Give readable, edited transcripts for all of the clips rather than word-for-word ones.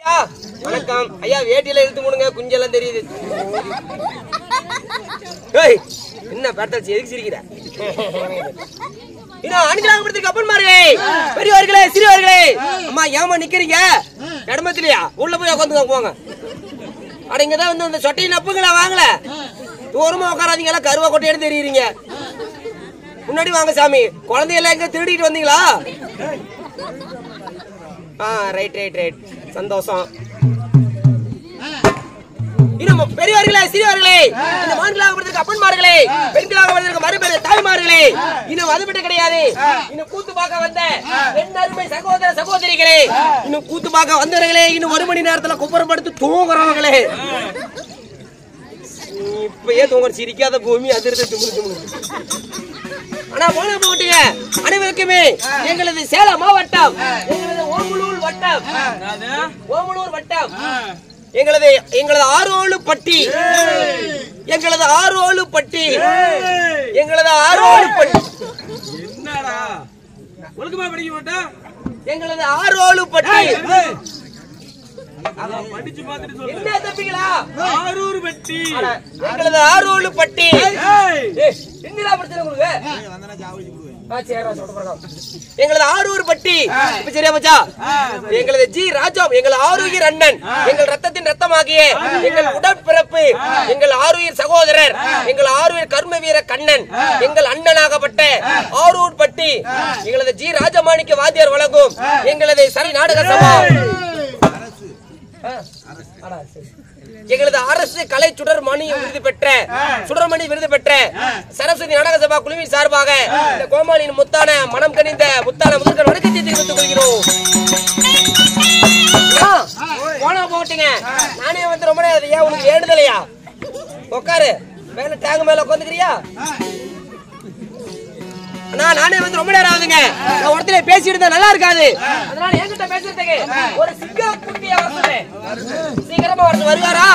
வணக்கம் ஐயா. வேட்டியில இழுத்து முடுங்க, குஞ்செல்லாம் தெரியுது. என்ன பேட்டல் எதுக்கு சிரிக்கிற? பெரியவர்களே சிறியவர்களே, அம்மா ஏமா நிக்கிறீங்க இடமத்திலயா? உள்ள போய் உட்காந்துங்க போங்க. அட இங்கதான் வந்து இந்த சொட்டையை நப்புங்களா வாங்கல. தூரமா உட்காராதீங்க, எல்லாம் கருவா கொட்டையான்னு தெரியுறீங்க. முன்னாடி வாங்க சாமி. குழந்தையெல்லாம் எங்க திருடிட்டு வந்தீங்களா? ரைட் ரைட் ரைட், சந்தோஷம். பெரியவர்களே சிறியவர்களே, இந்த மான்களாக வருவதற்கு அப்பன்மார்களே, பெண்களாக வருவதற்கு மறுபெரிய தாய்மார்களே, இன்னும் அதுபட்டு கிடையாது. இன்னும் கூத்து பார்க்க வந்த என் அருமை சகோதர சகோதரிகளே, இன்னும் கூத்து பார்க்க வந்தவர்களே, இன்னும் 1 மணி நேரத்துல குப்புறப்படுத்து தூங்குறவங்களே, இப்பயே தூங்குற சிரிக்காத பூமி அதிர்ந்து. ஆனா போன போட்டீங்க அனைவருக்குமே எங்களது சேலம் மாவட்டம், எங்களது ஓமலூர் வட்டம், ஓமலூர் வட்டம், எங்களது ஆரோலுப்பட்டி, எங்களது ஆரோலுப்பட்டி, எங்களது ஆரோலுப்பட்டி. என்னடா ஒழுங்கமா படிக்க மாட்டேன்? எங்களது ஆரோலுப்பட்டி. படிச்சு பார்த்துட்டு சொல்லுங்க. என்ன தப்பிங்களா? ஆரூர்பட்டி. எங்களது ஆரோலுப்பட்டி. என்னடா பிரச்சனை உங்களுக்கு? வந்தனா ஜாவடி போடுவேன். சரிடா சொல்றேன். எங்களது ஆரூர்பட்டி. இப்ப சரியா மச்சா? எங்களது ஜி ராஜா, எங்கள் ஆரூர் அண்ணன், எங்கள் ரத்தத்தின் ரத்தமாகிய எங்கள் உடற்பிறப்பு, எங்கள் ஆரூர் சகோதரர், எங்கள் ஆரூர் கர்ம வீர கண்ணன், எங்கள் அண்ணனாகப்பட்ட ஆரூர்பட்டி, எங்களது ஜி ராஜமாணிக்க வாத்தியார் வழங்கும் எங்களது சரி நாடக சபா, எங்களது அரசு கலை சுடர்மணி விருது பெற்ற சரஸ்வதி நாடக சபா குழுவின் சார்பாக இந்த கோமாளியின் முத்தான மனம் கனிந்த முத்தான முதற்கண் வணக்கத்தை தெரிவித்துக் கொள்கிறோம். போனா போட்டீங்க, நானே வந்து ரொம்ப நேரம். ஏன் உனக்கு ஏடுதலையா? உட்காரு, மேல டேங்க் மேல உட்காந்துக்கிறியா? நானே வந்து ரொம்ப நேரம் ஆகுதுங்க. நான் ஒருத்தர பேசிட்டு இருந்தா நல்லா இருக்காது. அதனால என்கிட்ட பேசுறதுக்கு ஒரு சிங்க குட்டியா வரேன். சீக்கிரமா வரது வருவாரா?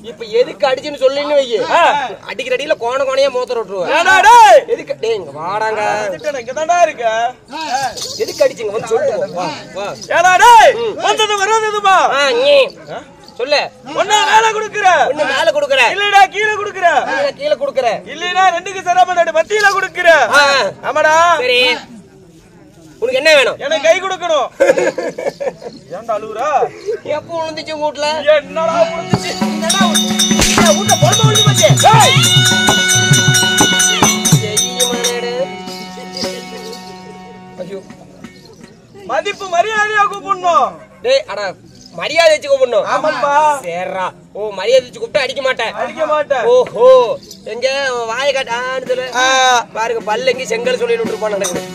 இப்ப எதுக்கு அடிச்சுன்னு சொல்லின்னு வை. அடிக்கிற அடியில கோண கோணையா மோத்தர விட்டுருவேன். எதுக்கு இங்க வாடாங்க, இங்கதான்டா இருக்க. எதுக்கு அடிச்சுங்க வந்து சொல்லுங்க. சொல்லு. ஒண்ணு மேல குடுக்குற, ஒண்ணு மேல குடுக்குற, இல்லடா கீழ குடுக்குற, கீழ குடுக்குற, இல்லடா ரெண்டுக்கு சரபட மத்தியில குடுக்குற. ஆமாடா. சரி, உனக்கு என்ன வேணும்? எனக்கு கை கொடுக்கணும். ஏன்டா அழுவுறா? எப்போ விழுந்துச்சு வீட்ல? என்னடா விழுந்துச்சு? என்னடா வீட்ல பொறுமை விழுந்து போச்சு. ஏய் ஐயோ, மதிப்பு மரியாதையா கூப்பிடணும். டேய் அட மரியாதை வச்சு கூப்பிடணும். ஆமாப்பா. சரிடா. ஓ மரியாதை வச்சு கூப்பிட்டா அடிக்க மாட்டேன். ஓஹோ, எங்க வாயை காட்டான்னு சொல்லு. பாருங்க பல்ல எங்க செங்கல் சொல்லி விட்டுருப்பான். நடக்குது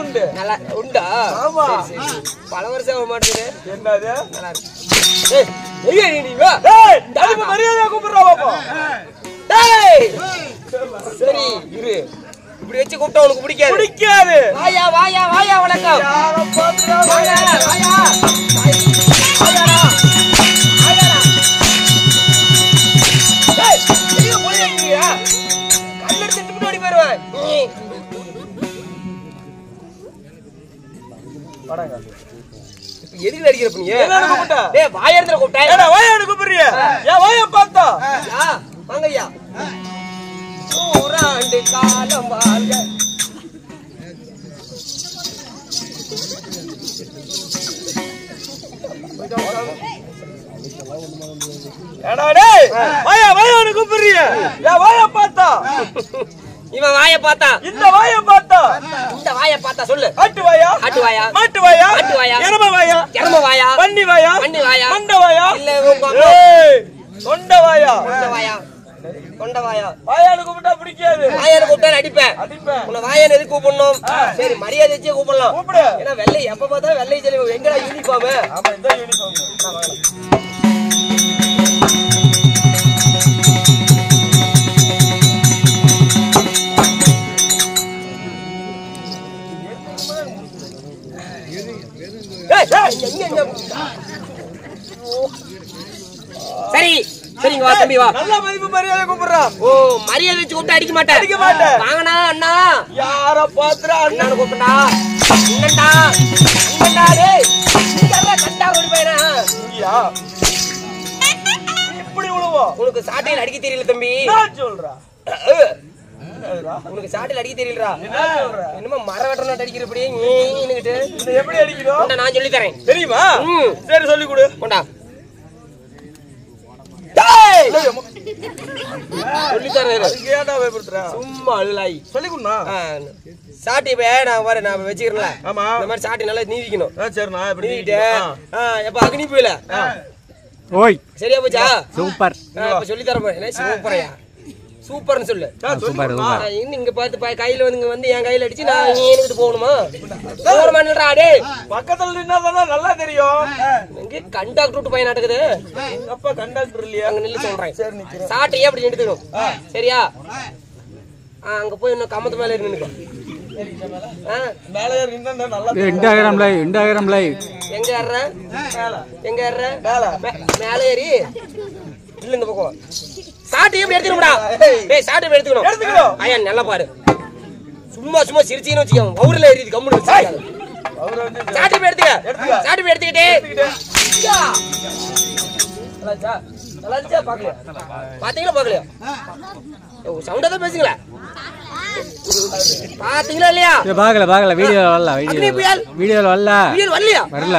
உண்டு. நல்லா உண்டா? ஆமா. பல வருஷம் ஆக மாட்டேங்குது. என்னது நல்லா இருக்கு. மரியாதை கூப்பிடுறா பாப்பா. சரி இரு, இப்படி வச்சு கூப்பிட்டா உனக்கு பிடிக்காது. வாயா வாயா வாயா வணக்கம். வாயா வாயா கல்லெடுத்து முன்னாடி போயிருவேன். எதுக்கு அடிக்கிற நீ? டேய் வாய் எடுத்து கூப்பிட்டா. ஏடா வாய் எடுத்து கூப்பிடுறியா? ஏன் வாயை பார்த்தா? வாங்க ஐயா. ஊராண்டு காலம் வாழ்க. ஏடா டேய் வாயா வாயை எடுத்து கூப்பிடுறியா? ஏன் வாயை பார்த்தா? இவன் வாயை பார்த்தா, இந்த வாயை பார்த்தா, இந்த வாயை பார்த்தா சொல்லு. ஆட்டு வாயா, ஆட்டு வாயா, மாட்டு வாயா, மாட்டு வாயா, எரும வாயா, எரும வாயா, பன்னி வாயா, பன்னி வாயா, மண்ட வாயா, இல்ல தொண்ட வாயா. கொண்ட வாயா. வாயானு கூப்பிட்டா பிடிக்காது. வாயானு கூப்பிட்டா அடிப்பேன். உன்னை வாயானு எதுக்கு கூப்பிடணும்? சரி மரியாதை வச்சு கூப்பிடலாம். ஏன்னா வெள்ளை எப்ப பார்த்தா வெள்ளை சொல்லி எங்கடா யூனிஃபார்ம்? ஆமா இந்த யூனிஃபார்ம். சரி சரிங்க வா தம்பி வா. நல்ல மதிப்பு மரியாதை கூப்பிடுறான். ஓ மரியாதை வச்சு கூப்பிட்டு அடிக்க மாட்டேன். அடிக்க மாட்டேன். வாங்கண்ணா அண்ணா. யார பாத்துறா அண்ணான்னு கூப்பிட்டா அண்ணன்டா அண்ணன்டா டேய் நீங்க கண்டா ஓடி போயினா. இங்கயா இப்படி உழுவோ? உனக்கு சாட்டையில அடிக்க தெரியல தம்பி. நான் சொல்றா. உனக்கு சாட்டையில அடிக்க தெரியலடா. என்ன சொல்ற? என்னமோ மர வெட்டணும் அடிக்கிறபடியே நீங்கிட்டு. இத எப்படி அடிக்கிறோம்? நான் சொல்லி தரேன். தெரியுமா? சரி சொல்லி கொடு. கொண்டா. டேய் சொல்லி தரேன். கேடா பயப்படுறா. சும்மா அழுலாய். சொல்லி கொடுனா. சாட்டி பே நான் வர நான் வெச்சிக்கிறேன்ல. ஆமா. இந்த மாதிரி சாட்டி நல்லா நீவிக்கணும். சரி நான் எப்படி நீவிட்டு எப்ப அக்னி போயில. ஓய் சரியா போச்சா? சூப்பர். இப்ப சொல்லி தர போறேன். என்ன சூப்பர்யா? சூப்பர்னு சொல்லு. Super super. இங்க பார்த்து கையில வந்து என் கையில அடிச்சு நான் ஏனுக்கிட்டு போகணுமா? போறமானடா டேய். பக்கத்துல நின்னா தான் நல்லா தெரியும். இங்க கண்டக்டர் விட்டு பையன் நடக்குது. அப்பா கண்டக்டர் இல்லையா? அங்க நில்லு சொல்றேன். சரி நிக்கிறேன். சாட்டையே அப்படி எடுத்துக்கணும். சரியா? அங்க போய் இன்னும் கமத்து மேல ஏறி நின்னுக்கோ. மேல ஏறி நின்னா நல்லா. Instagram live. எங்க ஏறற? மேல. எங்க ஏறற? மேல. மேல ஏறி இல்ல இந்த பக்கம். சாட்டை எப்படி எடுத்துக்கணும்டா? டேய் சாட்டை எப்படி எடுத்துக்கணும்? எடுத்துக்கணும். ஐயா நல்லா பாரு. சும்மா சும்மா சிரிச்சீன்னு வச்சுக்கோ. வவுர்ல ஏறிது கம்முனு வச்சுக்காத. அவரு வந்து சாட்டை எப்படி எடுத்துக்க? சாட்டை எப்படி எடுத்துக்கிட்டே? நல்லாச்சா? நல்லாச்சா பாக்கலையா? பாத்தீங்களா பாக்கலையா? ஓ சவுண்டா தான் பேசுங்களா? பாத்தீங்களா இல்லையா? பாக்கல வீடியோல வரல. வீடியோல வரல. வரல.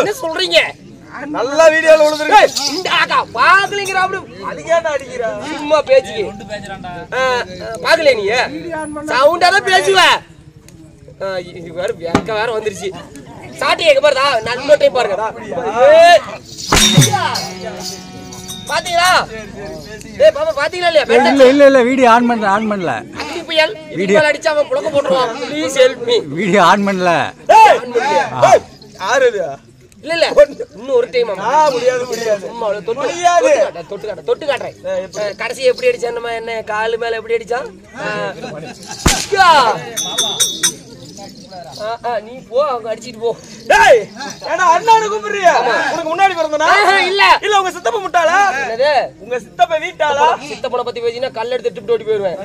என்ன சொல்றீங்க? நல்ல வீடியோல விழுந்துருக்கு. இந்த ஆகா பாக்கலங்கற அப்படி அதுக்கேடா அடிக்குறா? சும்மா பேசிக்கே. பாக்கல நீ சவுண்டா தான் பேசுவ. இது வேற வேக்க வேற வந்துருச்சு. சாட்டி எங்க பாருடா. நான் இன்னொரு டைம் பாருங்கடா. பாத்தீங்களா? டேய் பாப்பா பாத்தீங்களா இல்லையா? இல்ல வீடியோ ஆன் பண்ணல. அக்னி புயல் வீடியோ அடிச்சு அவன் புளக்க போட்டுருவான். Please help me. Video on பண்ணல. டேய் யாரு இது? இல்ல இல்ல இன்னும் ஒரு டைம் முடியாது சும்மா தொட்டு காட்டுறேன். கடைசி எப்படி அடிச்சான்? என்ன காலு மேல எப்படி அடிச்சான்? நீ போ அவங்க அடிச்சிட்டு போ. டேய் ஏடா அண்ணானு கூப்பிடுறியா? உனக்கு முன்னாடி பிறந்தனா? இல்ல இல்ல உங்க சித்தப்ப முட்டாளா? என்னது உங்க சித்தப்ப வீட்டாளா? சித்தப்பன பத்தி பேசினா கல்ல எடுத்து டிப்ட் ஓடி போயிடுவேன்.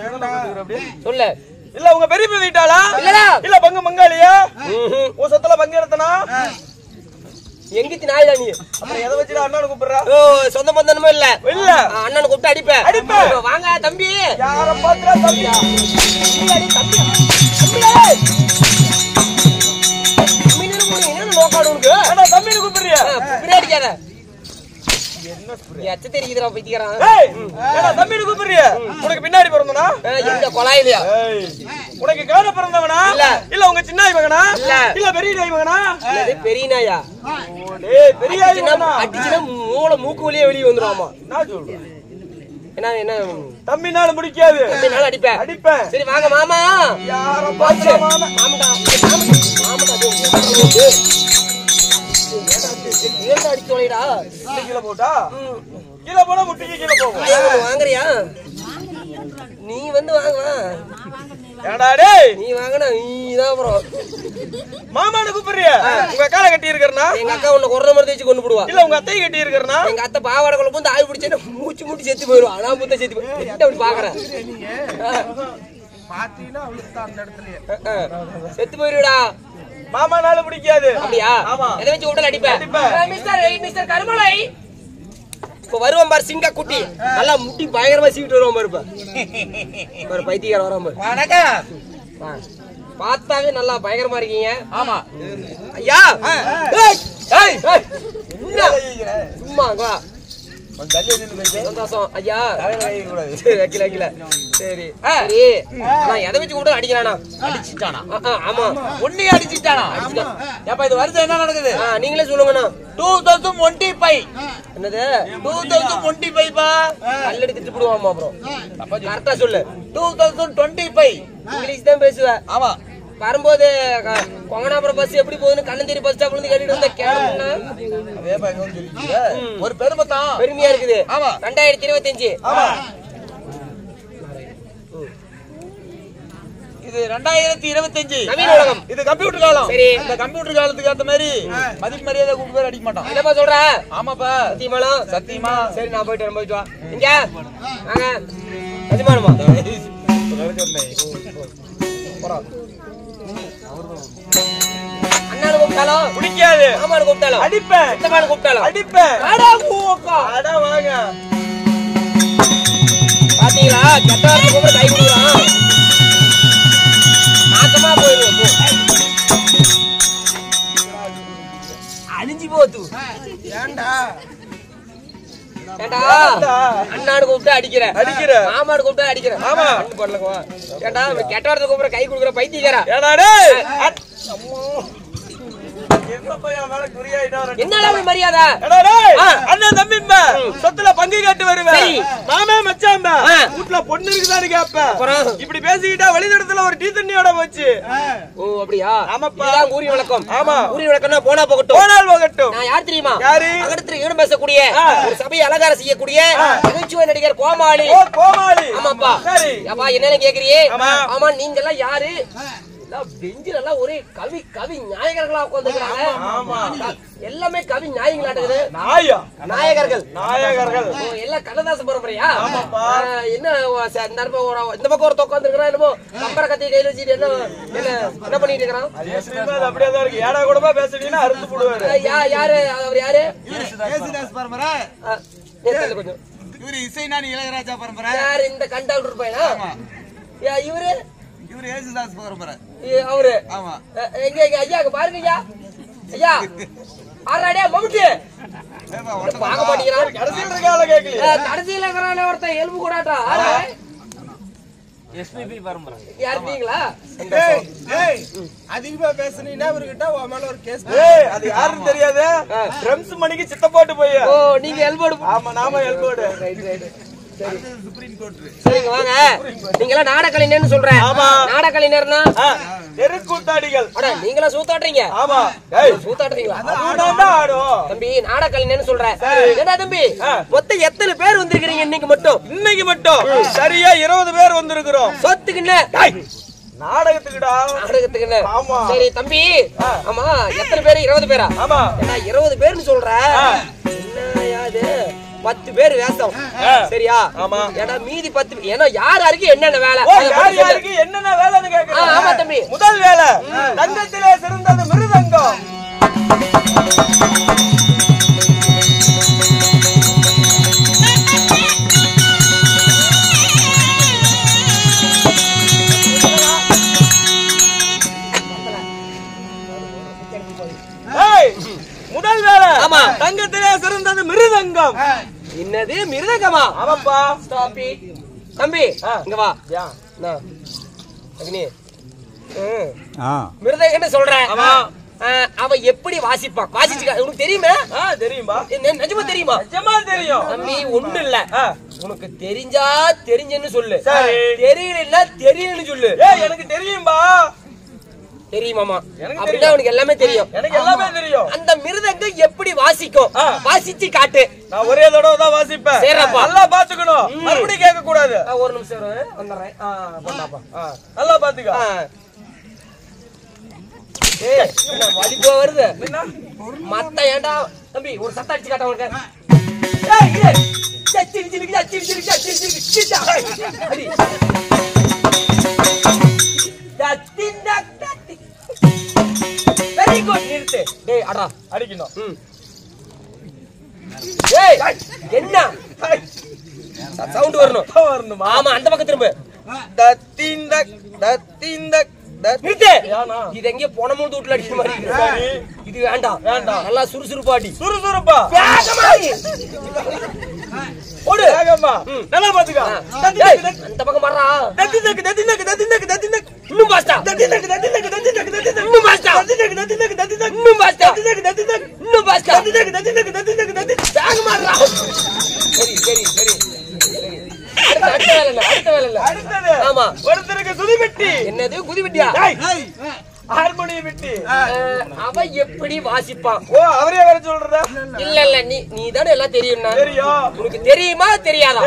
சொல்லு. இல்ல உங்க பெரியப்ப வீட்டாளா? இல்லடா. இல்ல பங்கு மங்காளியா? உன் சொத்துல பங்கு எடுத்தனா? எங்கித்தி நாயிடா நீ? அப்புறம் எதை வச்சுடா அண்ணானு கூப்பிடுறா? ஓ சொந்த பந்தனமே இல்ல. இல்ல அண்ணனை கூப்பிட்டு அடிப்பேன். வாங்க தம்பி. யார பாத்துறா தம்பியா? தம்பி தம்பி என்ன நோக்காடு உனக்கு? அண்ணா தம்பினு கூப்பிடுறியா? இப்படி அடிக்காத. என்ன ஸ்ப்ரே அச்ச தெரியுதுடா பைத்தியக்காரன். ஏய் ஏடா தம்பினு கூப்பிடுறியா? உனக்கு பின்னாடி பிறந்தனா? எங்க கொலாயிலையா? ஏய் உனக்கு கேட பிறந்தவனா? இல்ல உங்க சின்னாய் மகனா? இல்ல பெரிய நாய் மகனா? இல்ல பெரிய நாயா? டேய் பெரிய நாய் மகனா அடிச்சினா மூளை மூக்கு வழியே வெளிய வந்துருவாமா. நான் சொல்றேன். என்ன தம்பினால முடிக்காது. தம்பினால அடிப்பேன். சரி வாங்க மாமா. யார பாத்துற மாமா? மாமாடா. ஏன்டா அடிச்சோலைடா? கீழ போடா. கீழ போனா முட்டிக்கு கீழ போகும். வாங்குறியா? நீ வந்து வாங்க. ஏடா டேய் நீ வாங்கனா நீதான் அப்புறம் மாமானு கூப்பிடுறியா? உங்க அக்கால கட்டி இருக்கறனா? எங்க அக்கா உன்னை கொற மாதிரி தேய்ச்சி கொண்டு போடுவா. இல்ல உங்க அத்தை கட்டி இருக்கறனா? எங்க அத்தை பாவாடை குள்ள வந்து ஆய் பிடிச்சே மூச்சு மூட்டி செத்து போயிடுவா. நான் புத்த செத்து போய் என்ன அப்படி பாக்குறேன்? பாத்தீனா அவளுக்கு அந்த இடத்துலயே செத்து போயிடுடா. மாமானால பிடிக்காது. அப்படியா? ஆமா. எதை வச்சு உடல் அடிப்பேன்? மிஸ்டர் கருமலை இப்ப வருவான் பாரு. சிங்க குட்டி நல்லா முட்டி பயங்கரமா சீவிட்டு வருவான் பாரு. இப்ப ஒரு பைத்தியக்கார வருவான் பாரு. வணக்கம். பார்த்தாவே நல்லா பயங்கரமா இருக்கீங்க. ஆமா ஐயா. சும்மா வா சந்தோஷம் ஐயா. சரி வைக்கல சரி சரி. நான் எதை வச்சு கூட அடிக்கிறானா? அடிச்சிட்டானா? ஆமா உன்னையே அடிச்சிட்டானா? ஏப்பா இது வருது என்ன நடக்குது? நீங்களே சொல்லுங்கண்ணா. 2025 என்னது 2025 பா. கல்லடி திட்டு போடுவாமா அப்புறம் கரெக்டா சொல்லு. 2025 இங்கிலீஷ் தான் பேசுவேன். ஆமா. வரும்போது கொங்கனாபுரம் பஸ் எப்படி போகுதுன்னு கண்ணந்தேரி பஸ் ஸ்டாப்ல இருந்து கேட்டுட்டு வந்த கேளுங்க. அதேப்பா எங்க வந்து சொல்லிட்டீங்க. ஒரு பெருமை தான். பெருமையா இருக்குது. ஆமா. 2025. ஆமா. இது 2025 நவீன உலகம். இது கம்ப்யூட்டர் காலம். சரி. இந்த கம்ப்யூட்டர் காலத்துக்கு ஏத்த மாதிரி மதிப்பு மரியாதை கூப்பிட்டு பேர் அடிக்க மாட்டான். என்னப்பா சொல்ற? ஆமாப்பா. சத்தியமாலும் சத்தியமா. சரி நான் போயிட்டு வரேன். போயிட்டு வா. இங்க வாங்க. சத்தியமானுமா அண்ணானு கூப்பிட்டாலும் பிடிக்காது. மாமானு கூப்பிட்டாலும் அடிப்பேன். சித்தமானு கூப்பிட்டாலும் அடிப்பேன். அடா கூக்கா. அட வாங்க. பாத்தீங்களா கெட்ட வார்த்தை கூப்பிட கை கொடுக்குறான். நாக்கமா போயிடுவேன் போ. அழிஞ்சு போத்து. ஏண்டா அண்ணாடு கூப்பிட்டு அடிக்கிற மாமாடு கூப்பிட்டு அடிக்கிற. ஆமா. ஏண்டா கெட்ட வார்த்தை கூப்பிட கை கொடுக்குற பைத்தியக்காரா. என்னடா மரியாதை? அண்ணன் தம்பி சொத்துல பங்கு கேட்டு வருவேன். மாமே மச்சான் வீட்டுல பொண்ணு இருக்குதான்னு கேப்பேன். இப்படி பேசிக்கிட்டா வெளிநடத்துல ஒரு டீ தண்ணியோட போச்சு. ஓ அப்படியா? ஆமாப்பா. ஊரி வழக்கம். ஆமா. ஊரி வழக்கம்னா போனா போகட்டும். போனால் போகட்டும். நான் யார் தெரியுமா? யாரு? அகடத்துல ஈடு பேசக்கூடிய ஒரு சபையை அலங்காரம் செய்யக்கூடிய நகைச்சுவை நடிகர் கோமாளி. கோமாளி. ஆமாப்பா. சரி. அப்பா என்னன்னு கேக்குறியே? ஆமா. நீங்க எல்லாம் யாரு? பெஞ்சில எல்லாம் ஒரே கவி நாயகர்களா உட்கார்ந்துருக்காங்க. எல்லாமே கவி நாயகங்களாட்டுது. நாயகர்கள் எல்லாம் கண்ணதாச பரம்பரையா? என்ன இந்த பக்கம் ஒரு உட்கார்ந்து இருக்கிறான். என்னமோ கம்பர கத்தி கையில வச்சுட்டு என்ன பண்ணிட்டு இருக்கிறான்? அப்படியேதான் இருக்கு. ஏடா கூடமா பேசுறீங்கன்னா அறுத்து போடுவாரு. யாரு அவர்? யாரு? ஏசுதாஸ் பரம்பரை. கொஞ்சம் இவரு இசைஞானி இளையராஜா பரம்பரை. யாரு? இந்த கண்டாக்டர் பையனா? இவரு இவரு ஏசுதாஸ் பரம்பரை. அவரு ஆமா. எங்க ஐயா பாருங்க ஐயா. ஐயா ஆறாடியா மம்முட்டி பார்க்க மாட்டேங்கிறான். கடைசியில் இருக்கால கேக்கல. கடைசியில இருக்கிறான ஒருத்தன் எலும்பு கூடாட்டா. எஸ்பிபி பரம்பரை. யாருங்களா? அதிகமா பேசுனீங்கன்னா இவர்கிட்ட உன் மேல ஒரு கேஸ். அது யாருன்னு தெரியாது. ட்ரம்ஸ் மணிக்கு சித்த போட்டு போய். ஓ நீங்க எல்போடு. ஆமா நாம எல்போடு. Supreme court. சரிங்க வாங்க. நீங்க எல்லாம் நாடகலைஞர்னு சொல்றேன். ஆமா. நாடகலைஞர்னா தெருக்கூத்தாடிகள். அட நீங்களா சூத்தாடுறீங்க? ஆமா. சூத்தாடுறீங்களா? தம்பி நாடகலைஞர்னு சொல்றேன். ஏடா தம்பி மொத்தம் எத்தனை பேர் வந்திருக்கீங்க இன்னைக்கு மட்டும்? இன்னைக்கு மட்டும் சரியா 20 பேர் வந்திருக்கிறோம். சொத்துக்குன்னு நாடகத்துக்குடா. நாடகத்துக்குன்னு. ஆமா. சரி தம்பி. ஆமா எத்தனை பேரு? 20 பேரா? ஆமா. ஏடா 20 பேர்னு சொல்ற. என்னையாது 10 பேர் வேஷம். சரியா? ஆமா. ஏடா மீதி 10 ஏன்னா யார் யாருக்கு என்னென்ன வேலை? யாருக்கு என்னென்ன வேலைன்னு கேக்குறேன். ஆமா தம்பி. முதல் வேலை தங்கத்திலே சிறந்தது மிருதங்கம். முதல் வேலை. ஆமா. தங்கத்திலே சிறந்தது மிருதங்கம். என்னது மிருதங்கமா? ஆமாப்பா. ஸ்டாப்பி. தம்பி இங்க வா. அக்னி. மிருதங்கன்னு சொல்றேன். அவ எப்படி வாசிப்பான்? வாசிச்சு உனக்கு தெரியுமா? தெரியுமா? நிஜமா தெரியுமா? நிஜமா தெரியும். தம்பி ஒண்ணு இல்ல. உனக்கு தெரிஞ்சா தெரிஞ்சன்னு சொல்லு. சரி. தெரியல தெரியலன்னு சொல்லு. எனக்கு தெரியும்பா. தெரியுமாமா? அப்படின்னா உனக்கு எல்லாமே தெரியும். எனக்கு எல்லாமே தெரியும். அந்த மிருதங்கம் எப்படி வாசிக்கும்? வாசிச்சு காட்டு. நான் ஒரே தடவை தான் வாசிப்பேன். சரிப்பா. நல்லா பாத்துக்கணும். மறுபடியும் கேட்க கூடாது. ஒரு நிமிஷம் வந்துடுறேன். நல்லா பாத்துக்க. வலிப்பா வருது மத்த. ஏண்டா தம்பி ஒரு சத்தம் அடிச்சு காட்ட உனக்கு. Very good. நிறுத்து. டேய் அடா அடிக்கணும். டேய் என்ன சவுண்ட் வரணுமா? ஆமா அந்த பக்கம் திரும்ப. தத்திந்தக் தத்திந்தக் நிறுத்து. இது எங்க போனமோ வீட்டுல அடிக்கிற மாதிரி இருக்கு. இது வேண்டாம். நல்லா சுறுசுறுப்பாடி. சுறுசுறுப்பா வேகமா ஓடு வேகமா நல்லா பாத்துக்கோ அந்த பக்கம் வர்றா தத்தி நக்கு இன்னும் பாஸ்டா இன்னும் பாஸ்டா இன்னும் பாஸ்டா இன்னும் பாஸ்டா வேகமா வர்றா சரி அடுத்த வேலை இல்ல அடுத்தது ஆமா ஒருத்தருக்கு குதிபெட்டி என்னது குதிபெட்டியா ஹார்மோனியம் பெட்டி அவ எப்படி வாசிப்பான் ஓ அவரே வர சொல்றதா இல்ல நீ தானே எல்லாம் தெரியும் உனக்கு தெரியுமா தெரியாதா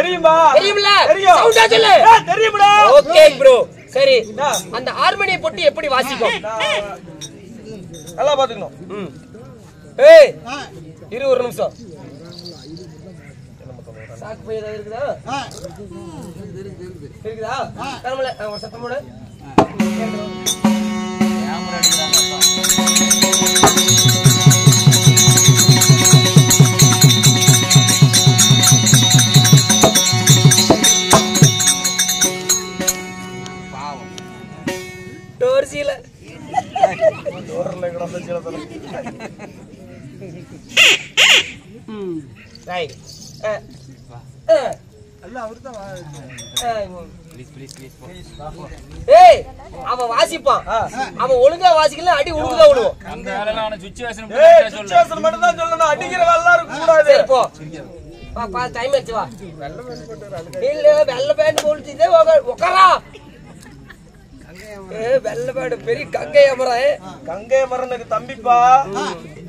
தெரியும்ல சவுண்டா சொல்லு தெரியும்டா ஓகே ப்ரோ சரி அந்த ஹார்மோனியம் பொட்டி எப்படி வாசிக்கும் நல்லா பாத்துக்கணும் ஏய் இரு ஒரு நிமிஷம் சாக்கு பை ஏதாவது இருக்குதா தரமல ஒரு சத்தம் போடு கேமரா பாவம் டோர்சில டோர்ல கிடந்த சீலத்துல ரைட் அவன் வாசிப்பான் அவன் ஒழுங்கா வாசிக்கல அடி உழுகுதான் விடுவோம் அந்த வேலையில அவன சுச்சுவேஷன் மட்டும் தான் சொல்லணும் அடிக்கிற வேலை இருக்க கூடாது போ பா டைம் ஆச்சு வா இல்ல வெள்ள பேண்ட் போட்டுதே உட்காரா வெள்ள பேண்ட் பெரிய கங்கை அமரனுக்கு தம்பிப்பா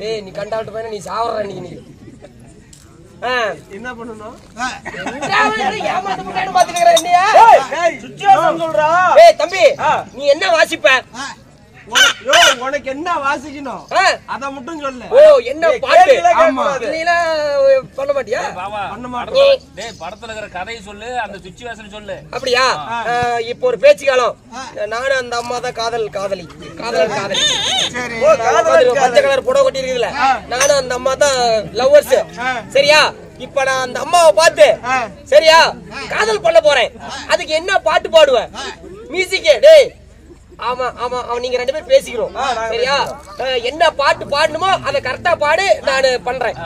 டேய் நீ கண்டாவிட்டு போய் நீ சாவற நீ என்ன பண்ணணும் தம்பி நீ என்ன வாசிப்ப உனக்கு என்ன வாசிக்கணும் அத மட்டும் சொல்லு ஓ என்ன பாட்டு பண்ண மாட்டியா பண்ண மாட்டேன் படத்துல இருக்கிற கதையை சொல்லு அந்த சிச்சுவேஷன் சொல்லு அப்படியா இப்போ ஒரு பேச்சு காலம் நானும் அந்த அம்மா தான் காதலி பச்சை கலர் புடவை கட்டி இருக்குதுல நானும் அந்த அம்மா தான் லவ்வர்ஸ் சரியா இப்ப நான் அந்த அம்மாவை பார்த்து சரியா காதல் பண்ண போறேன் அதுக்கு என்ன பாட்டு பாடுவேன் மியூசிக் டேய் ஆமா அவன் நீங்க ரெண்டு பேரும் பேசிக்கிறோம் சரியா என்ன பாட்டு பாடணுமோ அதை கரெக்டா பாடு நான் பண்றேன்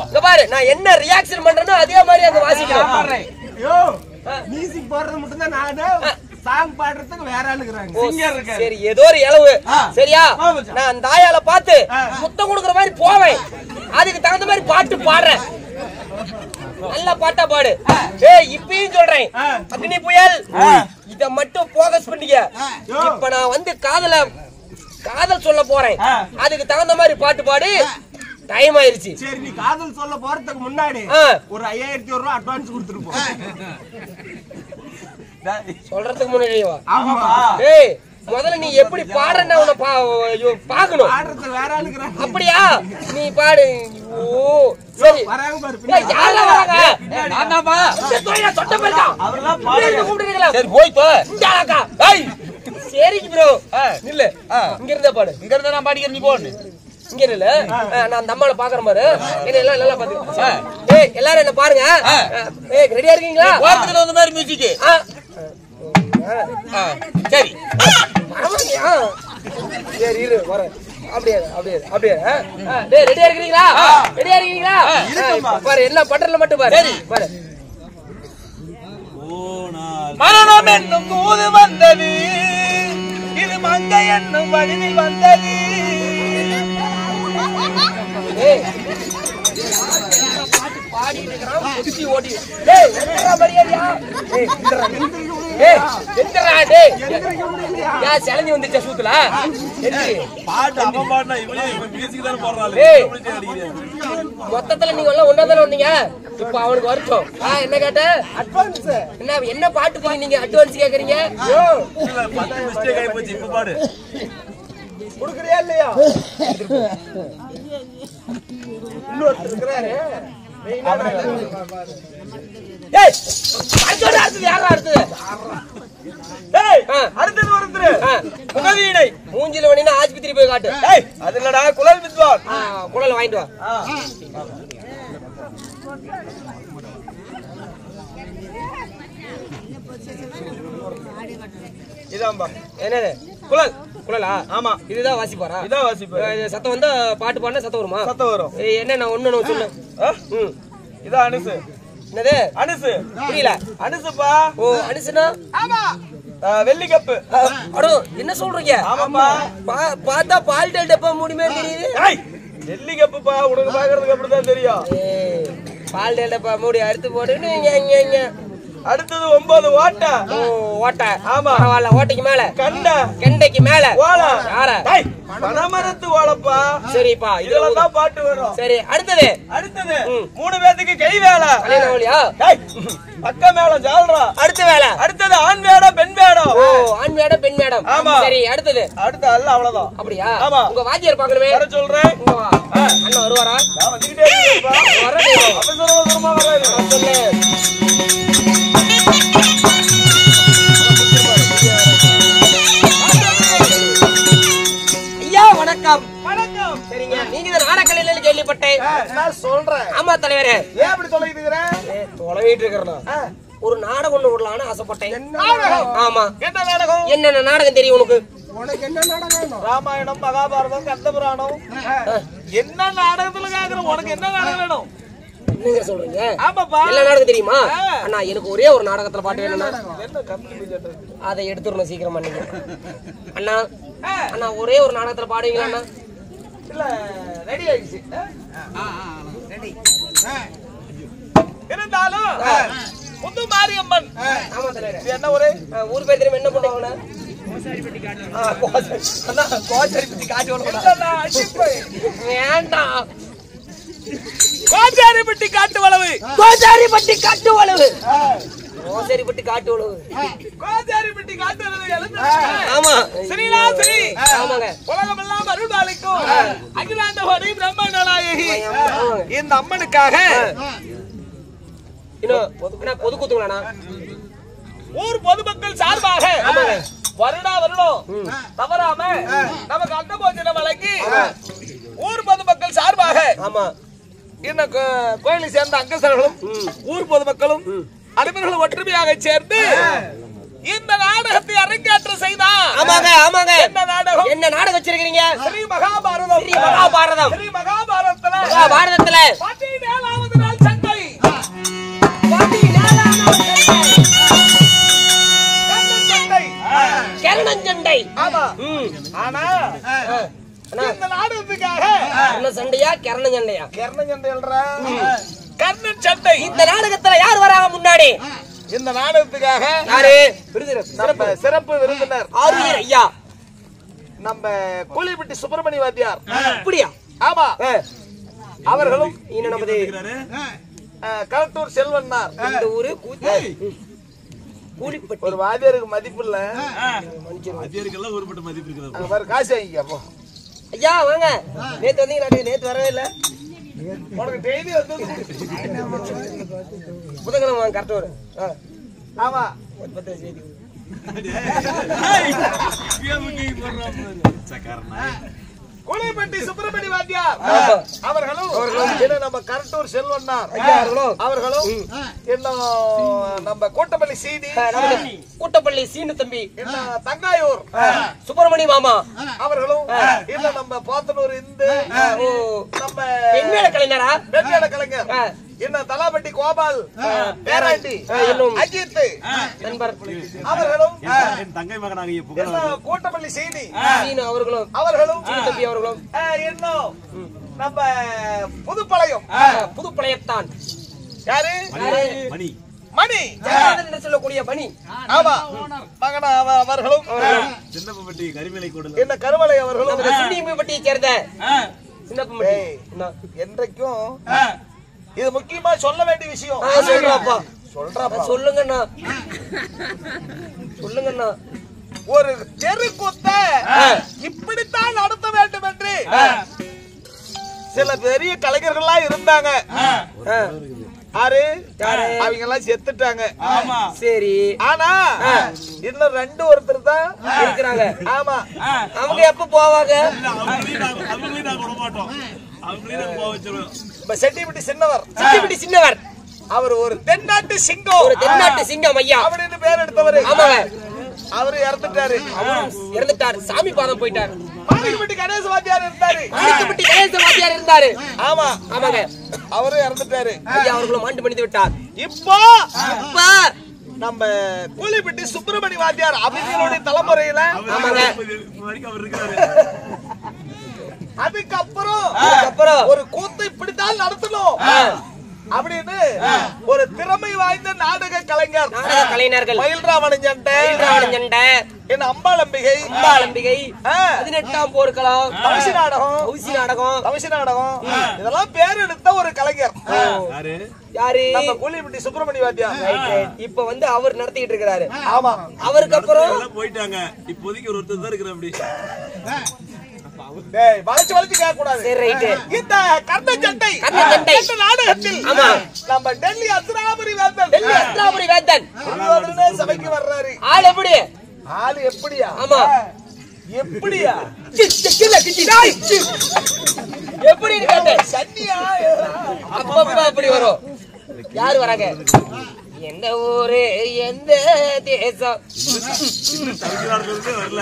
இங்க பாரு நான் என்ன ரியாக்ஷன் பண்றேனோ அதே மாதிரி அங்க வாசிக்கிறேன் மியூசிக் போடுறது மட்டும் தான் நான் சாங் பாடுறதுக்கு வேற ஆளுக்குறாங்க சரி ஏதோ ஒரு இளவு சரியா நான் அந்த ஆயால பார்த்து முத்தம் கொடுக்குற மாதிரி போவேன் அதுக்கு தகுந்த மாதிரி பாட்டு பாடுறேன் நல்ல பாட்டா பாடு ஏய் இப்பயும் சொல்றேன் அக்னி புயல் இத மட்டும் போக்கஸ் பண்ணிக்க இப்ப நான் வந்து காதல் சொல்ல போறேன் அதுக்கு தகுந்த மாதிரி பாட்டு பாடு டைம் ஆயிருச்சு சரி நீ காதல் சொல்ல போறதுக்கு முன்னாடி ஒரு 5000 ரூபாய் அட்வான்ஸ் கொடுத்துருப்போம் சொல்றதுக்கு முன்னாடி ஏய் முதல்ல நீ எப்படி பாடுறன்னு உன்னை பாக்கணும் அப்படியா நீ பாடு சரி யாரா வராங்க சரி போய் சரி ப்ரோ இல்ல இங்க இருந்தா பாடு இங்க இருந்தா நான் பாடிக்கிறேன் நீ போடு இங்க இல்ல நான் அந்த அம்மாவை பாக்குறேன் பாரு என்ன எல்லாம் நல்லா பாத்துக்க ஏய் எல்லாரும் என்ன பாருங்க ஏய் ரெடியா இருக்கீங்களா போறதுக்கு தகுந்த மாதிரி மியூசிக் சரி சரி இரு வரேன் அப்படியே டேய் ரெடியா இருக்கீங்களா பாரு என்ன பட்டர்ல மட்டும் பாரு பாரு மரணம் என்னும் தூது வந்தது இது மங்கை என்னும் வடிவில் வந்தது பாடிட்டு இருக்கான் குச்சி ஓடி டேய் என்னடா மரியாதையா டேய் எந்திரா டேய் யா சேலஞ்ச் வந்துச்சா சூத்துல பாட்டு அவன் பாடுனா இவனே மியூசிக் தான போடுறானே மொத்தத்துல நீங்க எல்லாம் ஒண்ணா தான வந்தீங்க இப்ப அவனுக்கு வரட்டும் என்ன கேட்ட அட்வான்ஸ் என்ன பாட்டு நீங்க அட்வான்ஸ் கேக்குறீங்க இல்ல பாட்டு மிஸ்டேக் ஆயி போச்சு இப்ப பாடு குடுக்குறியா இல்லையா இன்னொரு இருக்குறாரே ஏய் அடுத்து யாரா அடுத்து ஏய் அடுத்து ஒருத்தர் முகவீணை மூஞ்சில வணினா ஆஸ்பத்திரி போய் காட்டு ஏய் அது இல்லடா குழல் வித்வான் குழல் வாங்கிட்டு வா இதாம்பா என்னது குழலா ஆமா இதுதான் வாசிப்பாரா இதான் வாசிப்பாரு சத்தம் வந்தா பாட்டு பாடுனா சத்தம் வருமா சத்தம் வரும் என்ன நான் ஒண்ணு சொல்லு இதான் அனுசு என்னது அனுசு புரியல அனுசுப்பா. ஓ அனுசுனா ஆமா வெள்ளி கப்பு. அடோ என்ன சொல்றீங்க ஆமாப்பா. பார்த்தா பால் டப்பா மூடி மாதிரி தெரியுது வெள்ளி கப்புப்பா. உனக்கு பாக்குறதுக்கு அப்படிதான் தெரியும். பால் டப்பா மூடி அறுத்து போட்டு அடுத்தது 9 ஓட்டை. ஓ ஓட்டை. ஆமா பரவாயில்ல. ஓட்டைக்கு மேல கண்டை கெண்டைக்கு மேல ஓலை. யார பனமரத்து ஓலைப்பா. சரிப்பா இதெல்லாம் தான் பாட்டு வரும். சரி அடுத்தது 3 பேத்துக்கு கை வேலை. கல்யாணம் பக்க மேளம் ஜால்ரா. அடுத்த வேலை. அடுத்தது ஆண் வேடம் பெண் வேடம். ஓ ஆண் வேடம் பெண் வேடம். ஆமா. சரி அடுத்தது அடுத்த அல்ல அவ்வளவுதான். அப்படியா? ஆமா. உங்க வாத்தியார் பார்க்கணுமே. வர சொல்றேன். அண்ணா வருவாரா? நான் வந்துட்டே இருக்கேன்ப்பா. வரடே. அவசரமா வராரு. சொல்லு. ஐயா வணக்கம். வணக்கம். சரிங்க. நீங்க இந்த நாடகலையில கேள்விப்பட்டேன். நான் சொல்றேன். ஆமா தலைவரே. ஏன் அப்படி தொலைவிட்டு இருக்கற? தொலைவிட்டு இருக்கறனா? ஒரு நாடகம் ஒண்ணு விடலாம்னு ஆசைப்பட்டேன். நாடகம்? ஆமா. என்ன நாடகம்? என்னென்ன நாடகம் தெரியும் உனக்கு? உனக்கு என்ன நாடகம்? ராமாயணம், மகாபாரதம், கந்தபுராணம். என்ன நாடகத்துல கேக்குற? உனக்கு என்ன நாடகம் வேணும்? நீங்க சொல்றீங்க. ஆமாப்பா. எல்லா நாடகம் தெரியுமா? அண்ணா எனக்கு ஒரே ஒரு நாடகத்துல பாட்டு வேணும்னா என்ன கம்பி கேட்டது? அதை எடுத்துறணும் சீக்கிரமா நீங்க. அண்ணா அண்ணா ஒரே ஒரு நாடகத்துல பாடுவீங்களா அண்ணா? இல்ல ரெடி ஆயிடுச்சு. ரெடி. இருந்தாலும் முத்து மாரியம்மன். ஆமா தலைவரே. இது என்ன ஊரு? ஊர் பேர் தெரியுமா? என்ன பண்ணுவாங்க? கோச்சாரிப்பட்டி காட்டு வேண்டாம். கோச்சாரிப்பட்டி காட்டு வளவு. கோச்சாரிப்பட்டி காட்டு வளவு. கோச்சாரிப்பட்டி காட்டு வளவு. கோச்சாரிப்பட்டி காட்டு வளவு. ஆமா. ஸ்ரீலாஸ்ரீ. ஆமாங்க. உலகமெல்லாம் அருள் பாலிக்கும் அகிலாண்ட கோடி பிரம்ம நாயகி இந்த அம்மனுக்காக இன்னும் பொது கூத்துங்களா? ஊர் பொதுமக்கள் சார்பாக வருடா வருடம் தவறாம நமக்கு அன்ன போஜனம் வழங்கி ஊர் பொதுமக்கள் சார்பாக ஆமா இந்த கோயிலை சேர்ந்த அங்கசர்களும் ஊர் பொதுமக்களும் அனைவர்களும் ஒற்றுமையாக சேர்ந்து இந்த நாடகத்தை அரங்கேற்றம் செய்தார். ஆமாங்க ஆமாங்க. என்ன நாடகம்? என்ன நாடகம் வச்சிருக்கீங்க? ஸ்ரீ மகாபாரதம். ஸ்ரீ மகாபாரதம். ஸ்ரீ மகாபாரதத்துல மகாபாரதத்துல 17வது நாள் சண்டை. 17வது நாள் சண்டை. கர்ணன் சண்டை. ஆமா. ஆனா இந்த நாடகத்துக்காக என்ன சண்டையா? கர்ணன் சண்டையா? கர்ணன் சண்டை எழுறா. கர்ணன் சண்டை. இந்த நாடகத்துல யார் வராங்க முன்னாடி? இந்த நாடகத்துக்காக யாரு? விருந்தினர். சிறப்பு விருந்தினர் ஆரியர் ஐயா. நம்ம கூலிப்பட்டி சுப்பிரமணிய வாத்தியார். அப்படியா? ஆமா. அவர்களும் இன்னும் நமது கலட்டூர் செல்வன்னார். இந்த ஊரு கூலிப்பட்டி. ஒரு வாத்தியாருக்கு மதிப்பு இல்ல. வாத்தியாருக்கெல்லாம் ஒருபட்ட மதிப்பு இருக்குது. அங்க பாரு காசு வாங்கிக்க அப்போ. ஐயா வாங்க. நேத்து வந்தீங்களா? நேத்து வரவே இல்ல. உனக்கு டெய்லி வந்து புதன்கிழமை வாங்க கரெக்டா வரும். ஆமா. கூலிப்பட்டி சுப்பிரமணிய வாத்தியார் அவர்களும் நம்ம கரட்டூர் செல்வன்னார் அவர்களும் இன்னும் நம்ம கூட்டப்பள்ளி சீனி கூட்டப்பள்ளி சீனு தம்பி தங்காயூர் சுப்பிரமணிய மாமா அவர்களும் இல்ல நம்ம பாத்தனூர் இந்து நம்ம பெண்மேள கலைஞரா? பெண்மேள கலைஞர் இன்னும் தலாபட்டி கோபால் பேராண்டி அஜித் நண்பர் அவர்களும் தங்கை மகனாக கூட்டப்பள்ளி சீனி சீனு அவர்களும் தம்பி அவர்களும் இன்னும் நம்ம புதுப்பாளையம் புதுப்பாளையத்தான் யாரு? மணி மணி சொல்லக்கூடிய மணி. ஆமா. மகனா அவர்களும் சின்னப்பட்டி கரிமலை கூட என்ன கருமலை அவர்களும் சின்னியம்பட்டியை சேர்ந்த சின்னப்பட்டி. என்றைக்கும் இது முக்கியமா சொல்ல வேண்டிய விஷயம். சொல்றாப்பா சொல்லுங்கண்ணா சொல்லுங்கண்ணா. ஒரு தெருக்கூத்த இப்படித்தான் நடத்த வேண்டும் என்று சில பெரிய கலைஞர்கள்லாம் இருந்தாங்க. அவங்க எல்லாம் செத்துட்டாங்க. சரி. ஆனா இன்னும் 2 ஒருத்தர் தான் இருக்கிறாங்க. ஆமா. அவங்க எப்ப போவாங்க? செட்டிப்பட்டி சின்னவர். செட்டிப்பட்டி சின்னவர் அவர் ஒரு தென்னாட்டு சிங்கம். ஒரு தென்னாட்டு சிங்கம் ஐயா அப்படின்னு பேர் எடுத்தவர். ஆமாங்க. அவரு இறந்துட்டாரு. இறந்துட்டாரு. சாமி பாதம் போயிட்டாரு. மாணிக்கப்பட்டி கணேச வாத்தியார் இருந்தாரு. மாணிக்கப்பட்டி கணேச வாத்தியார் இருந்தாரு. ஆமா ஆமாங்க. அவரு இறந்துட்டாரு. ஐயா அவர்களும் மாண்டு பண்ணித்து விட்டார். இப்போ நம்ம நம்ம கூலிப்பட்டி சுப்பிரமணி வாத்தியார் அவர்களுடைய தலைமுறையில வரைக்கும் அவர் இருக்காரு. அதுக்கப்புறம் ஒரு கூத்து இப்படித்தான் நடத்தணும் அப்படின்னு ஒரு திறமை வாய்ந்த நாடக கலைஞர்கள் மயில்ராமன் சண்டை, என் அம்பாளம்பிகை 18ஆம் போர்க்களம், தவசி நாடகம் இதெல்லாம் பேர் எடுத்த ஒரு கலைஞர் யாரு? நம்ம கூலிப்பட்டி சுப்பிரமணி வாத்தியார். இப்ப வந்து அவர் நடத்திட்டு இருக்காரு. ஆமா, அவருக்கு அப்புறம் போயிட்டாங்க. இப்போதைக்கு ஒருத்தர் தான் இருக்கிற அப்படி வளைச்சு கேட்க கூடாது. இந்த கர்ண சண்டை நாடகத்தில் நம்ம டெல்லி அஸ்ராபுரி வேந்தன் சபைக்கு வர்றாரு. ஆள் எப்படி? ஆளு எப்படியா? ஆமா, எப்படியா? எப்படி இருக்காங்க? சன்னியா அப்பப்ப அப்படி வரும். யாரு வராங்க? எந்த ஊரு, எந்த தேசம்? தமிழ்நாடு வரல.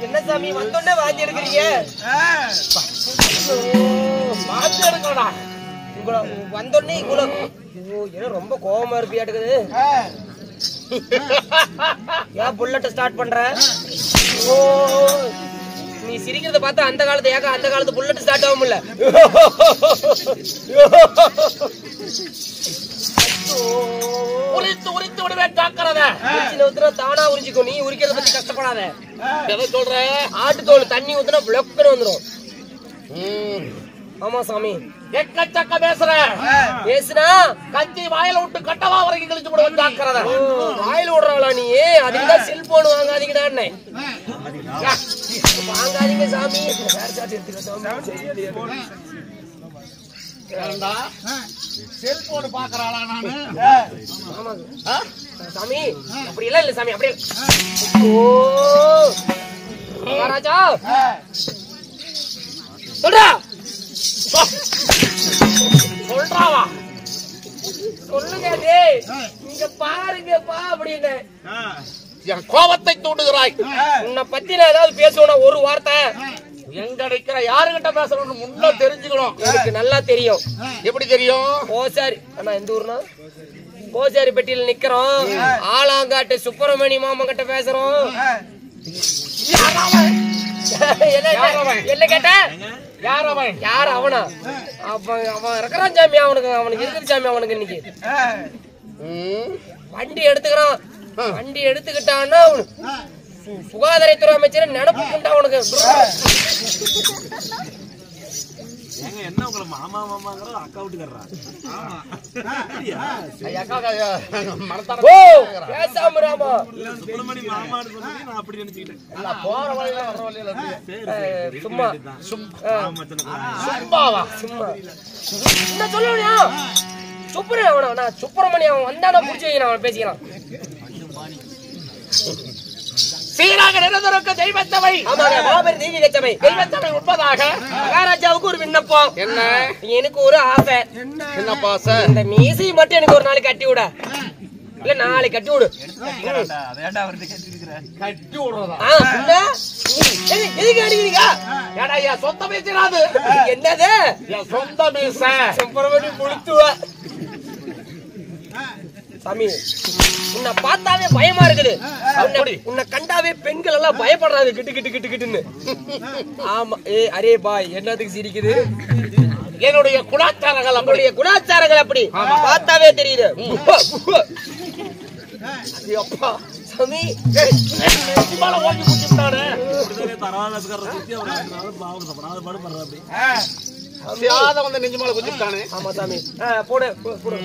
என்ன சாமி வந்தோடனே வாந்தி எடுக்கிறீங்க? வாந்தி எடுக்கணும். வந்தோடனே இவ்வளவு ரொம்ப கோபமா இருப்பியாட்டுக்குது. ஏன் புல்லட்ட ஸ்டார்ட் பண்ற? ஓ, நீ சிரிக்கிறத பார்த்தா அந்த காலத்து புல்லட் ஸ்டார்ட் ஆகும் இல்ல. உரித்து விடுவேன் காக்கிறத தானா உரிஞ்சிக்கும். நீ உரிக்கிறத பத்தி கஷ்டப்படாத. எதை சொல்ற? ஆட்டுத்தோல் தண்ணி ஊத்துனா பிளக்குன்னு வந்துடும். ஆமா சாமி, எக்கச்சக்க பேசுனா கத்தி வாயில விட்டு கட்டவா வரைக்கும் கழிச்சு விடுவேன் காக்கிறத. வாயில விடுறவளா நீ? அதுக்குதான் செல்போன் வாங்காதீங்கடா. வாங்காதீங்க சாமி. செல்போன் பாக்குறாளா நானு? சாமி அப்படி இல்ல சாமி, அப்படியே. ஓ ராஜா சொல்றா சொல்றாவா? சொல்லுங்க டேய், இங்க பாருங்கப்பா அப்படின்னு. என் கோபத்தை தூண்டுகிறாய். உன்னை பத்தி நான் ஏதாவது பேசுவேனா ஒரு வார்த்தை? எங்க நிக்கிற யாருகிட்ட பேசணும்னு முன்ன தெரிஞ்சுக்கணும். எனக்கு நல்லா தெரியும். எப்படி தெரியும்? கோசாரி அண்ணா, எந்த ஊர்னா? கோசாரி பெட்டியில நிக்கிறோம். ஆலாங்காட்டு சுப்பிரமணிய மாமா கிட்ட பேசுறோம். என்ன கேட்ட? யார் அவன்? யார் அவனா? அவன் இருக்கிறான் சாமி. அவனுக்கு இருக்குது சாமி. அவனுக்கு இன்னைக்கு வண்டி எடுத்துக்கிறான். வண்டி எடுத்துக்கிட்டான்னா சுகாதாரத்துறை அமைச்சர் நினப்புக்குண்டா அவனுக்கு. என்ன உங்களை மாமா மாமாங்கிற அக்கா விட்டுக்கறா? பேசாம ராமா. சுப்பிரமணி மாமான்னு சொன்னது நான் அப்படி நினைச்சுக்கிட்டேன். போற வழியில வர வழியில சும்மா சும்மாவா? சும்மா என்ன சொல்லுவியா? சுப்பிரமணியம் அவன் வந்தானா புடிச்சு வைக்கிறான். அவன் பேசிக்கிறான். சீராக நிரந்தரக்க தெய்வத்தவை. ஆமாங்க, மாபெரும் தெய்வீக சபை. தெய்வத்தவை உண்பதாக மகாராஜாவுக்கு ஒரு விண்ணப்பம். என்ன? எனக்கு ஒரு ஆசை. என்ன பாச? இந்த மீசை மட்டும் எனக்கு ஒரு நாளைக்கு கட்டி விட. இல்ல நாளைக்கு கட்டி விடு. கட்டி விடுறதா? எதுக்கு அடிக்கிறீங்க? ஏடா என் சொந்த மீசையாது. என்னது? என் சொந்த மீசை. சுப்பிரமணியம் முழுத்துவ சாமி. உன்னை பார்த்தாவே பயமா இருக்குது. உன்னை கண்டாவே பெண்கள் எல்லாம் பயப்படுறாங்க. கிட்டு கிட்டு கிட்டு கிட்டுன்னு. ஆமா. அரே பாய், என்னத்துக்கு சிரிக்குது? என்னுடைய குணாச்சாரங்கள். நம்மளுடைய குணாச்சாரங்கள் அப்படி பார்த்தாவே தெரியுது. அப்பா சாமி, ஓட்டி குடிச்சுட்டாரு. தரவாதக்காரரை சுத்தி அவர் பாவம் சாப்பிடாத பாடு பண்ற அப்படி. வந்து நெஞ்சு மேல குடிச்சுட்டானே. ஆமா சாமி. போடு போடு.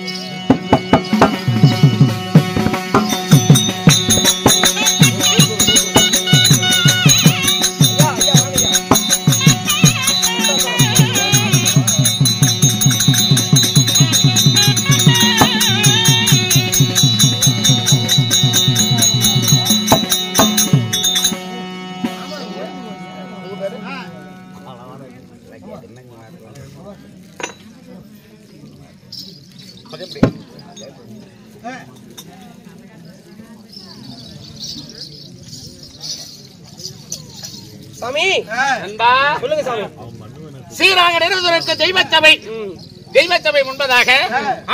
சாமி சொல்லுங்க சாமி. சீராக நிரந்தரக்க தெய்வச்சபை. தெய்வச்சபை முன்பதாக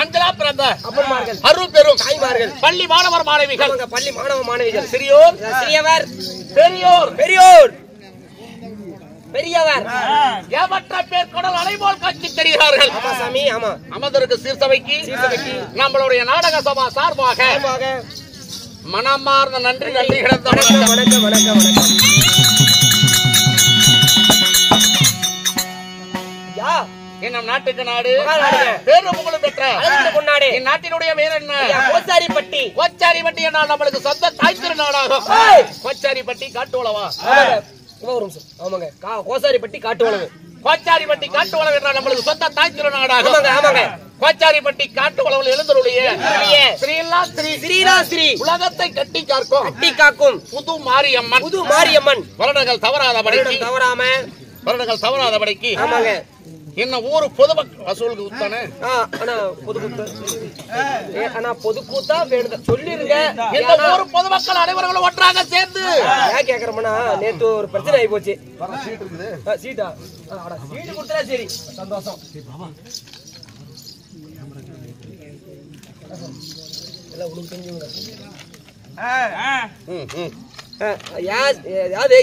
அஞ்சலா பிறந்த அப்பன்மார்கள், அருள் பெரும் தாய்மார்கள், பள்ளி மாணவர் மாணவிகள், பள்ளி மாணவ மாணவிகள், சிறியோர் சிறியவர், பெரியோர் பெரியோர், பெரியவர், ஏமற்ற பேர் கடல் அலைபோல் காட்சி தெரிகிறார்கள். ஆமா சாமி. ஆமா. அமர்ந்திருக்கு சீர்சபைக்கு நம்மளுடைய நாடக சபா சார்பாக மனமார்ந்த நன்றி நன்றி கிடந்த வணக்கம் வணக்கம் வணக்கம் வணக்கம். நம் நாட்டுக்கு நாடு பேரு புகழும் பெற்ற கொண்டாடு நாட்டினுடைய பேர் என்ன? கோச்சாரிப்பட்டி. கோச்சாரிப்பட்டி என்றால் நம்மளுக்கு சொந்த தாய் திருநாடாகும். கோச்சாரிப்பட்டி காட்டு உழவா? ஆமாங்க, கோச்சாரிப்பட்டி காட்டு உழவு. கோச்சாரிப்பட்டி காட்டு உழவு என்றால் நம்மளுக்கு சொந்த தாய் திருநாடாகும். ஆமாங்க. கோச்சாரிப்பட்டி காட்டு உழவில் எழுந்தருடைய ஸ்ரீ உலகத்தை கட்டி காக்கும் புது மாரியம்மன். வருடங்கள் தவறாதபடிக்கு வருடங்கள் தவறாதபடிக்கு ஆமாங்க. என்ன ஊரு பொதுமக்கள் வசூலுக்கு ஊத்தானே. பொதுக்கூத்தா வேணுத சொல்லிருங்க. இந்த ஊரு பொதுமக்கள் அனைவர்களும் ஒன்றாக சேர்ந்து ஏன் கேக்குறோம்னா, நேத்து ஒரு பிரச்சனை ஆகி போச்சு. சீட்டா சீட்டு கொடுத்தா சரி சந்தோஷம். எல்லாம் உங்களுக்கு தெரிஞ்சுங்க.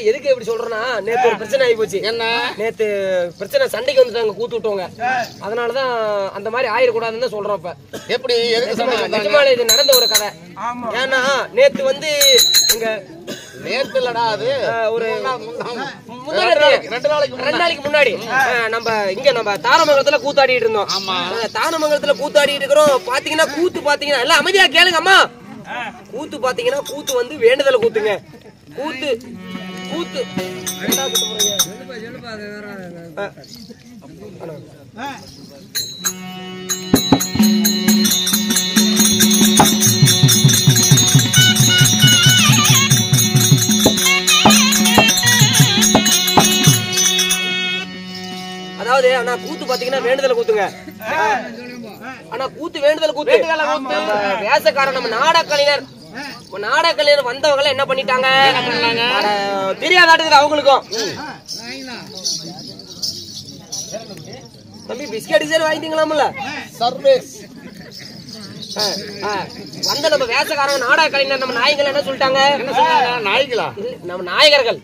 எதுக்கு எப்படி சொல்றேன்னா, நேத்து ஒரு பிரச்சனை ஆகி போச்சு. என்ன? நேத்து பிரச்சனை சண்டைக்கு வந்துட்டாங்க, கூத்து விட்டவங்க. அதனாலதான் அந்த மாதிரி ஆயிடக்கூடாதுன்னு சொல்றோம். இப்ப எப்படி நிஜமால இது நடந்த ஒரு கதை. ஏன்னா நேத்து வந்து எங்க நேத்து இல்லடா, அது ஒரு 2 நாளைக்கு முன்னாடி நம்ம இங்க நம்ம தாரமங்கலத்துல கூத்தாடிட்டு இருந்தோம். தாரமங்கலத்துல கூத்தாடிட்டு இருக்கிறோம். பாத்தீங்கன்னா கூத்து பாத்தீங்கன்னா எல்லாம் அமைதியா கேளுங்க அம்மா. கூத்து பாத்தீங்கன்னா கூத்து வந்து வேண்டுதல கூத்துங்க. கூத்து கூத்து அதாவது அண்ணா கூத்து பாத்தீங்கன்னா வேண்டுதல கூத்துங்க. ஆனா ஆனா கூத்து வேண்டுதல் கூத்து வேஷக்காரன் நம்ம நாடகலைஞர் வந்தவங்க என்ன பண்ணிட்டாங்க தெரியாதாட்டுக்குது அவங்களுக்கும். தம்பி பிஸ்கட் சரி வாங்கிட்டீங்களாம்ல சர்வீஸ் வந்த நம்ம வேஷக்காரங்க நாடக கலைஞர் நம்ம நாயகர்கள் என்ன சொல்லிட்டாங்க? நாயகளா நம்ம நாயகர்கள்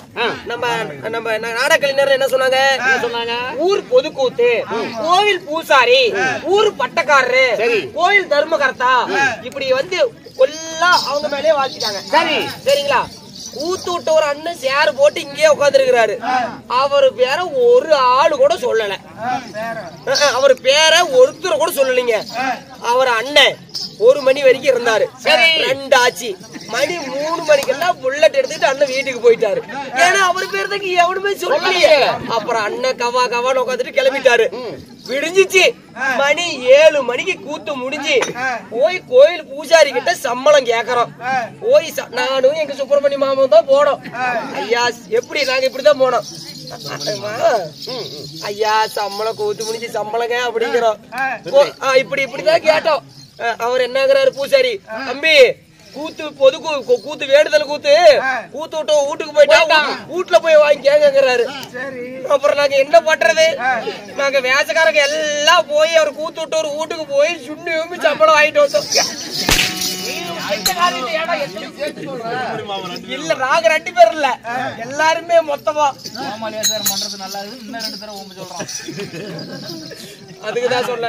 நம்ம நாடக கலைஞர் என்ன சொன்னாங்க? ஊர் பொதுக்கூத்து, கோவில் பூசாரி, ஊர் பட்டக்காரரு, கோவில் தர்மகர்த்தா, இப்படி வந்து கொல்லா அவங்க மேலே வாசிட்டாங்க. சரி சரிங்களா? கூத்து விட்ட ஒரு அண்ணன் சேர் போட்டு இங்கே உட்கார்ந்து இருக்கிறாரு. அவரு பேர ஒரு ஆளு கூட சொல்லல. அவர் பேர ஒருத்தர் கூட சொல்லலீங்க. அவர் அண்ணன் 1 மணி வரைக்கும் இருந்தாரு. 2 ஆச்சு. மணி 3 மணிக்கெல்லாம் புல்லட் எடுத்துட்டு அண்ணன் வீட்டுக்கு போயிட்டாரு. ஏன்னா அவர் பேர் தான் எவனுமே சொல்லலையே. அப்புறம் அண்ணன் கவா கவான்னு உட்காந்துட்டு கிளம்பிட்டாரு. விடிஞ்சிச்சு. மணி 7 மணிக்கு கூத்து முடிஞ்சு போய் கோயில் பூஜாரி கிட்ட சம்பளம் கேக்குறோம். போய் நானும் எங்க சுப்பிரமணிய மாமாவும் தான் போனோம். ஐயா எப்படி நாங்க இப்படிதான் போனோம். ஐயா சம்பளம் கூத்து முடிஞ்சு சம்பளங்க அப்படிங்கிறோம். இப்படிதான் கேட்டோம். அவர் என்னங்கிறாரு பூசாரி, தம்பி கூத்து பொது கூத்து வேண்டுதல் கூத்து விட்டு வீட்டுக்கு போயிட்டா வீட்டுல போய் வாங்கி கேங்கிறாரு. அப்புறம் நாங்க என்ன பண்றது? நாங்க வேசக்காரங்க எல்லாம் போய் அவர் கூத்து விட்டு ஒரு வீட்டுக்கு போய் சுண்ணி சம்பளம் வாங்கிட்டு வந்தோம். இல்ல நாங்க 2 பேர் இல்ல, எல்லாருமே மொத்தமா. அதுக்குதான் சொல்ல.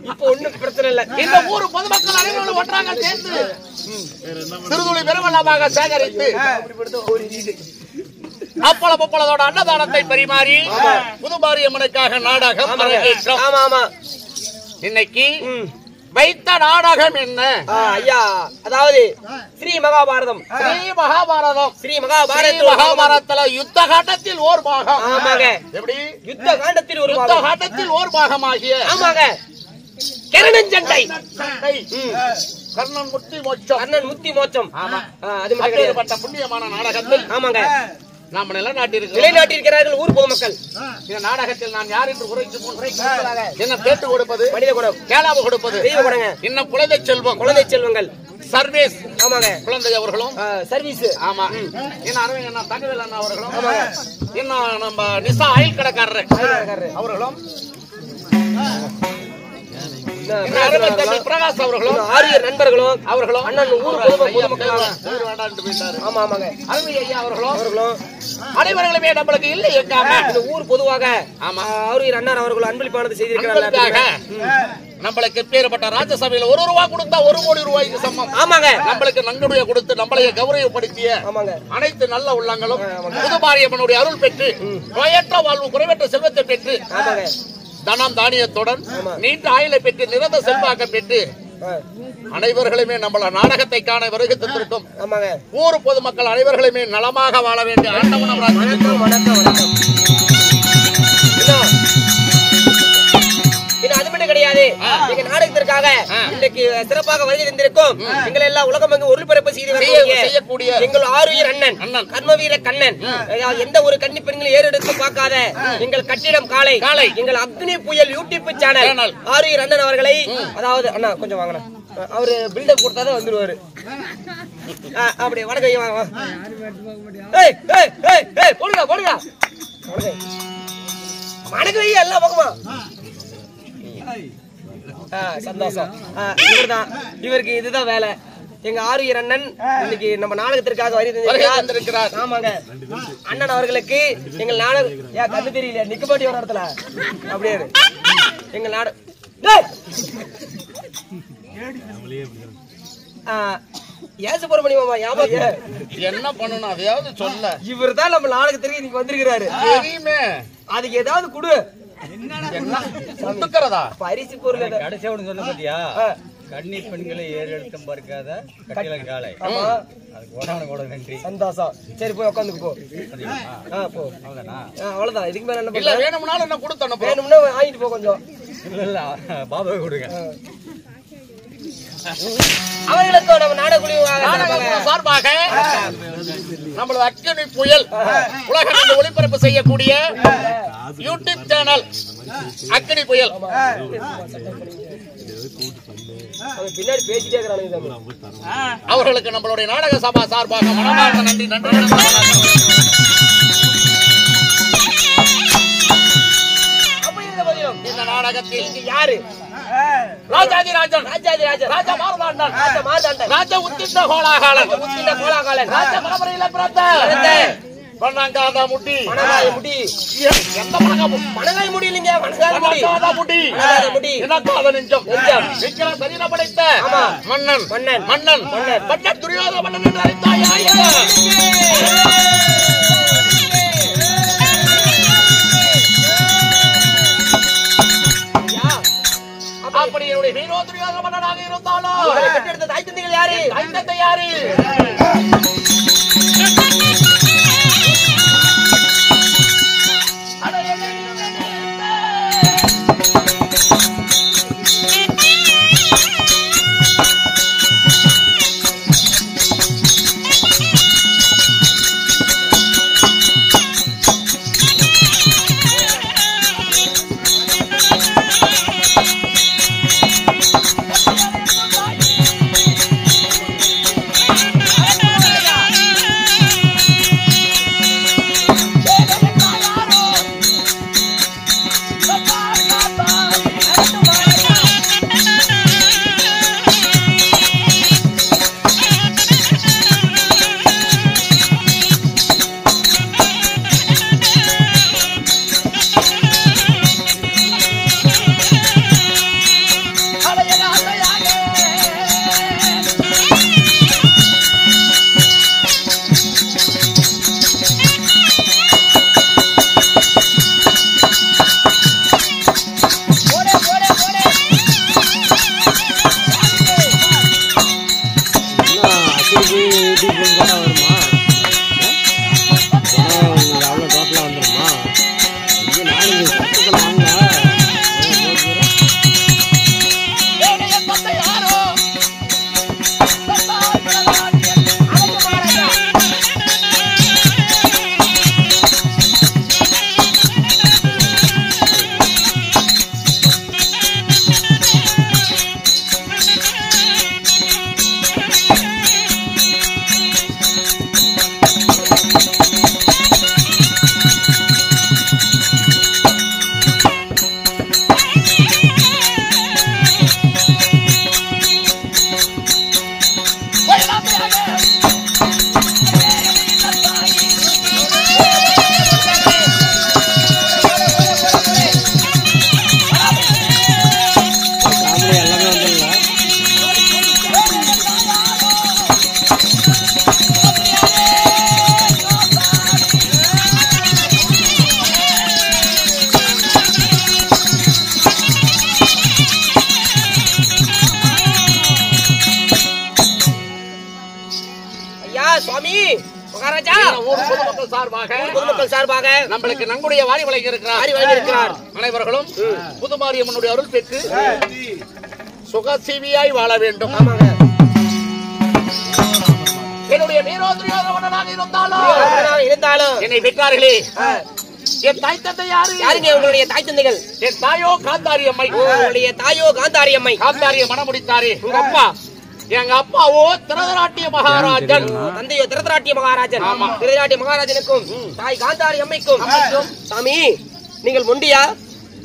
இப்ப ஒண்ணும் பிரச்சனை இல்ல. இந்த ஊர் பொதுமக்கள் அனைவரும் ஒன்றாக சேர்ந்து சிறுதுளி பெருவெள்ளமாக சேகரித்து அப்பளப்பளதோட அன்னதானத்தை பரிமாறி புதுமாரியம்மனுக்காக நாடகம் அரங்கேற்றம். ஆமா ஆமா. இன்னைக்கு வைத்த நாடகம் என்ன? ஐயா அதாவது ஸ்ரீ மகாபாரதம். ஸ்ரீ மகாபாரதத்துல யுத்த காண்டத்தில் ஓர் பாகம். ஆமாங்க. எப்படி? யுத்த காண்டத்தில் ஒரு யுத்த காண்டத்தில் ஓர் பாகமாகிய ஆமாங்க கர்ணன் சண்டை. கர்ணன் முத்தி மோட்சம். கர்ணன் முத்தி மோட்சம். ஆமா. அது அப்பேற்பட்ட புண்ணியமான நாடகத்தில் ஆமாங்க நாம் நிலைநாட்டியிருக்கிறார்கள் ஊர் பொதுமக்கள். இந்த நாடகத்தில் நான் யார் என்று என்ன கேட்டு கொடுப்பது? மனித குணம். கேளாம கொடுப்பது தெய்வ குணங்க. இன்னும் குழந்தை செல்வம். குழந்தை செல்வங்கள் சர்வீஸ். ஆமாங்க. குழந்தை அவர்களும் சர்வீஸ். ஆமா. என்ன அரவிந்த் அண்ணா தங்கவேல் அண்ணா அவர்களும் இன்னும் நம்ம நிசா ஆயில் கடைக்காரர் அவர்களும் பிரகாஷ் அவர்களும் 6 நண்பர்களும் அவர்களும் அண்ணன் ஊர் பொதுமக்கள் ஆமா ஆமாங்க அருமை ஐயா அவர்களும் அனைவர்களுமே நம்மளுக்கு இல்லை எங்காம இந்த ஊர் பொதுவாக ஆமா ஆரியர் அண்ணார் அவர்கள் அன்பளிப்பானது செய்திருக்கிறாங்க. நம்மளுக்கு பேரப்பட்ட ராஜ்யசபையில 1 ரூபாய் கொடுத்தா 1 கோடி ரூபாய்க்கு சமம். ஆமாங்க. நம்மளுக்கு நன்கொடைய கொடுத்து நம்மளைய கௌரவப்படுத்திய ஆமாங்க அனைத்து நல்ல உள்ளங்களும் புதுமாரியம்மனுடைய அருள் பெற்று நோயற்ற வாழ்வு குறைவற்ற செல்வத்தை பெற்று தனம் தானியத்துடன் நீண்ட ஆயுளை பெற்று நிரந்த செல்வாக்கம் பெற்று அனைவர்களுமே நம்மள நாடகத்தை காண வருகை தந்திருக்கும் ஊர் பொதுமக்கள் அனைவர்களுமே நலமாக வாழ வேண்டிய ஆண்டவன். வணக்கம் வணக்கம் வணக்கம். அது மட்டும் கிடையாது. எங்க நாடகத்திற்காக இன்னைக்கு சிறப்பாக வருகை தந்திருக்கும் எங்களை எல்லாம் உலகம் எங்கு ஒளிபரப்பு செய்யக்கூடிய எங்கள் ஆரியர் அண்ணன் கர்மவீர கண்ணன், எந்த ஒரு கன்னி பெண்களை ஏறெடுத்து பார்க்காத எங்கள் கட்டிடம் காலை எங்கள் அக்னி புயல் யூடியூப் சேனல் ஆரியர் அண்ணன் அவர்களை, அதாவது அண்ணா கொஞ்சம் வாங்கினா அவரு பில்டப் கொடுத்தாதான் வந்துருவாரு. அப்படி வணக்கம் வாங்க. போடுங்க போடுங்க வணக்கம் ஐயா எல்லாம் பக்கமா. சந்தோஷம். இவர்தான், இவருக்கு இதுதான் வேலை. எங்க ஆரியர் அண்ணன் இன்னைக்கு நம்ம நாடகத்திற்காக வந்திருக்கிறார். ஆமாங்க. அண்ணன் அவர்களுக்கு எங்கள் நாடகம் கண்ணு தெரியல நிக்க மாட்டி ஒரு இடத்துல அப்படியே எங்க நாடகம் சுப்பிரமணிய மாமா ஞாபகம் என்ன பண்ணணும் அதையாவது சொல்ல. இவர் தான் நம்ம நாடகத்திற்கு இன்னைக்கு வந்திருக்கிறாரு. தெரியுமே. அதுக்கு ஏதாவது கொடு. பரிசு பொருள் கடைசியா ஒண்ணு சொன்ன பாத்தியா? கன்னி பெண்களை ஏறெடுத்தும் பார்க்காத கட்டிலம் காலை. கூட நன்றி. சந்தோஷம். சரி போய் உட்காந்துக்கு போ. அவ்வளவுதான். இதுக்கு மேல என்ன இல்ல வேணும்னாலும் என்ன கொடுத்தணும். வேணும்னா வாங்கிட்டு போ கொஞ்சம். இல்ல பாபாவை கொடுங்க. அவர்களுக்கு நம்ம நாடகுழு சார்பாக நம்மளது அக்னி புயல் உலகம் ஒளிபரப்பு செய்யக்கூடிய யூடியூப் சேனல் அக்னி புயல் அவன் பின்னாடி பேசிட்டே இருக்கிறானுங்க சாமி. அவர்களுக்கு நம்மளுடைய நாடக சபா சார்பாக மனமார்ந்த நன்றி நன்றி. அப்ப இந்த பதிலும் இந்த நாடகத்தில் இங்க யாரு? ராஜாதி ராஜன், ராஜாதி ராஜன், ராஜா மார்தாண்டன், ராஜா மார்தாண்டன், ராஜா உத்திட்ட கோலாகாலன், உத்திண்ட கோலாகாலன், ராஜா மரபரையில பிறந்த பண்ணாங்காத முடி, பணங்காய முடி. எந்த பணங்கா பணங்காய முடி இல்லைங்க, வணங்காத முடி. பண்ணாங்காத முடி, வணங்காத முடி. எனக்காத நெஞ்சம், நெஞ்சம். விக்கிர சரீரம் படைத்த ஆமா. மன்னன், மன்னன். மன்னன், மன்னன். மன்னன் துரியோதன மன்னன் என்று அழைத்தாயா? அப்படி என்னுடைய வீரோ துரியோதன மன்னனாக இருந்தாலும் அவரை பெற்றெடுத்த தாய் தந்தைகள் யாரு? தாய் தந்தை யாரு? சார்பாக நம்மளுக்கு நன்கொடைய வாரி வழங்கியிருக்கிறார். அனைவர்களும் புதுமாரியம்மனுடைய அருள் பெற்று சுகசீவியாய் வாழ வேண்டும். என்னுடைய வீரோத்ரியோதனாக இருந்தாலும் என்னை பெற்றார்களே, என் தாய் தந்தை யாருங்க? உங்களுடைய தாய் தந்தைகள். என் தாயோ காந்தாரி அம்மை. உங்களுடைய தாயோ காந்தாரி அம்மை. காந்தாரிய மனமுடித்தாரே. உங்க அப்பா, எங்க அப்பாவோ திருதராட்டிய மகாராஜன். தந்தையோ திருதராட்டிய மகாராஜன். திருதராட்டிய மகாராஜனுக்கும் தாய் காந்தாரி அம்மைக்கும் சாமி நீங்கள் ஒண்டியா?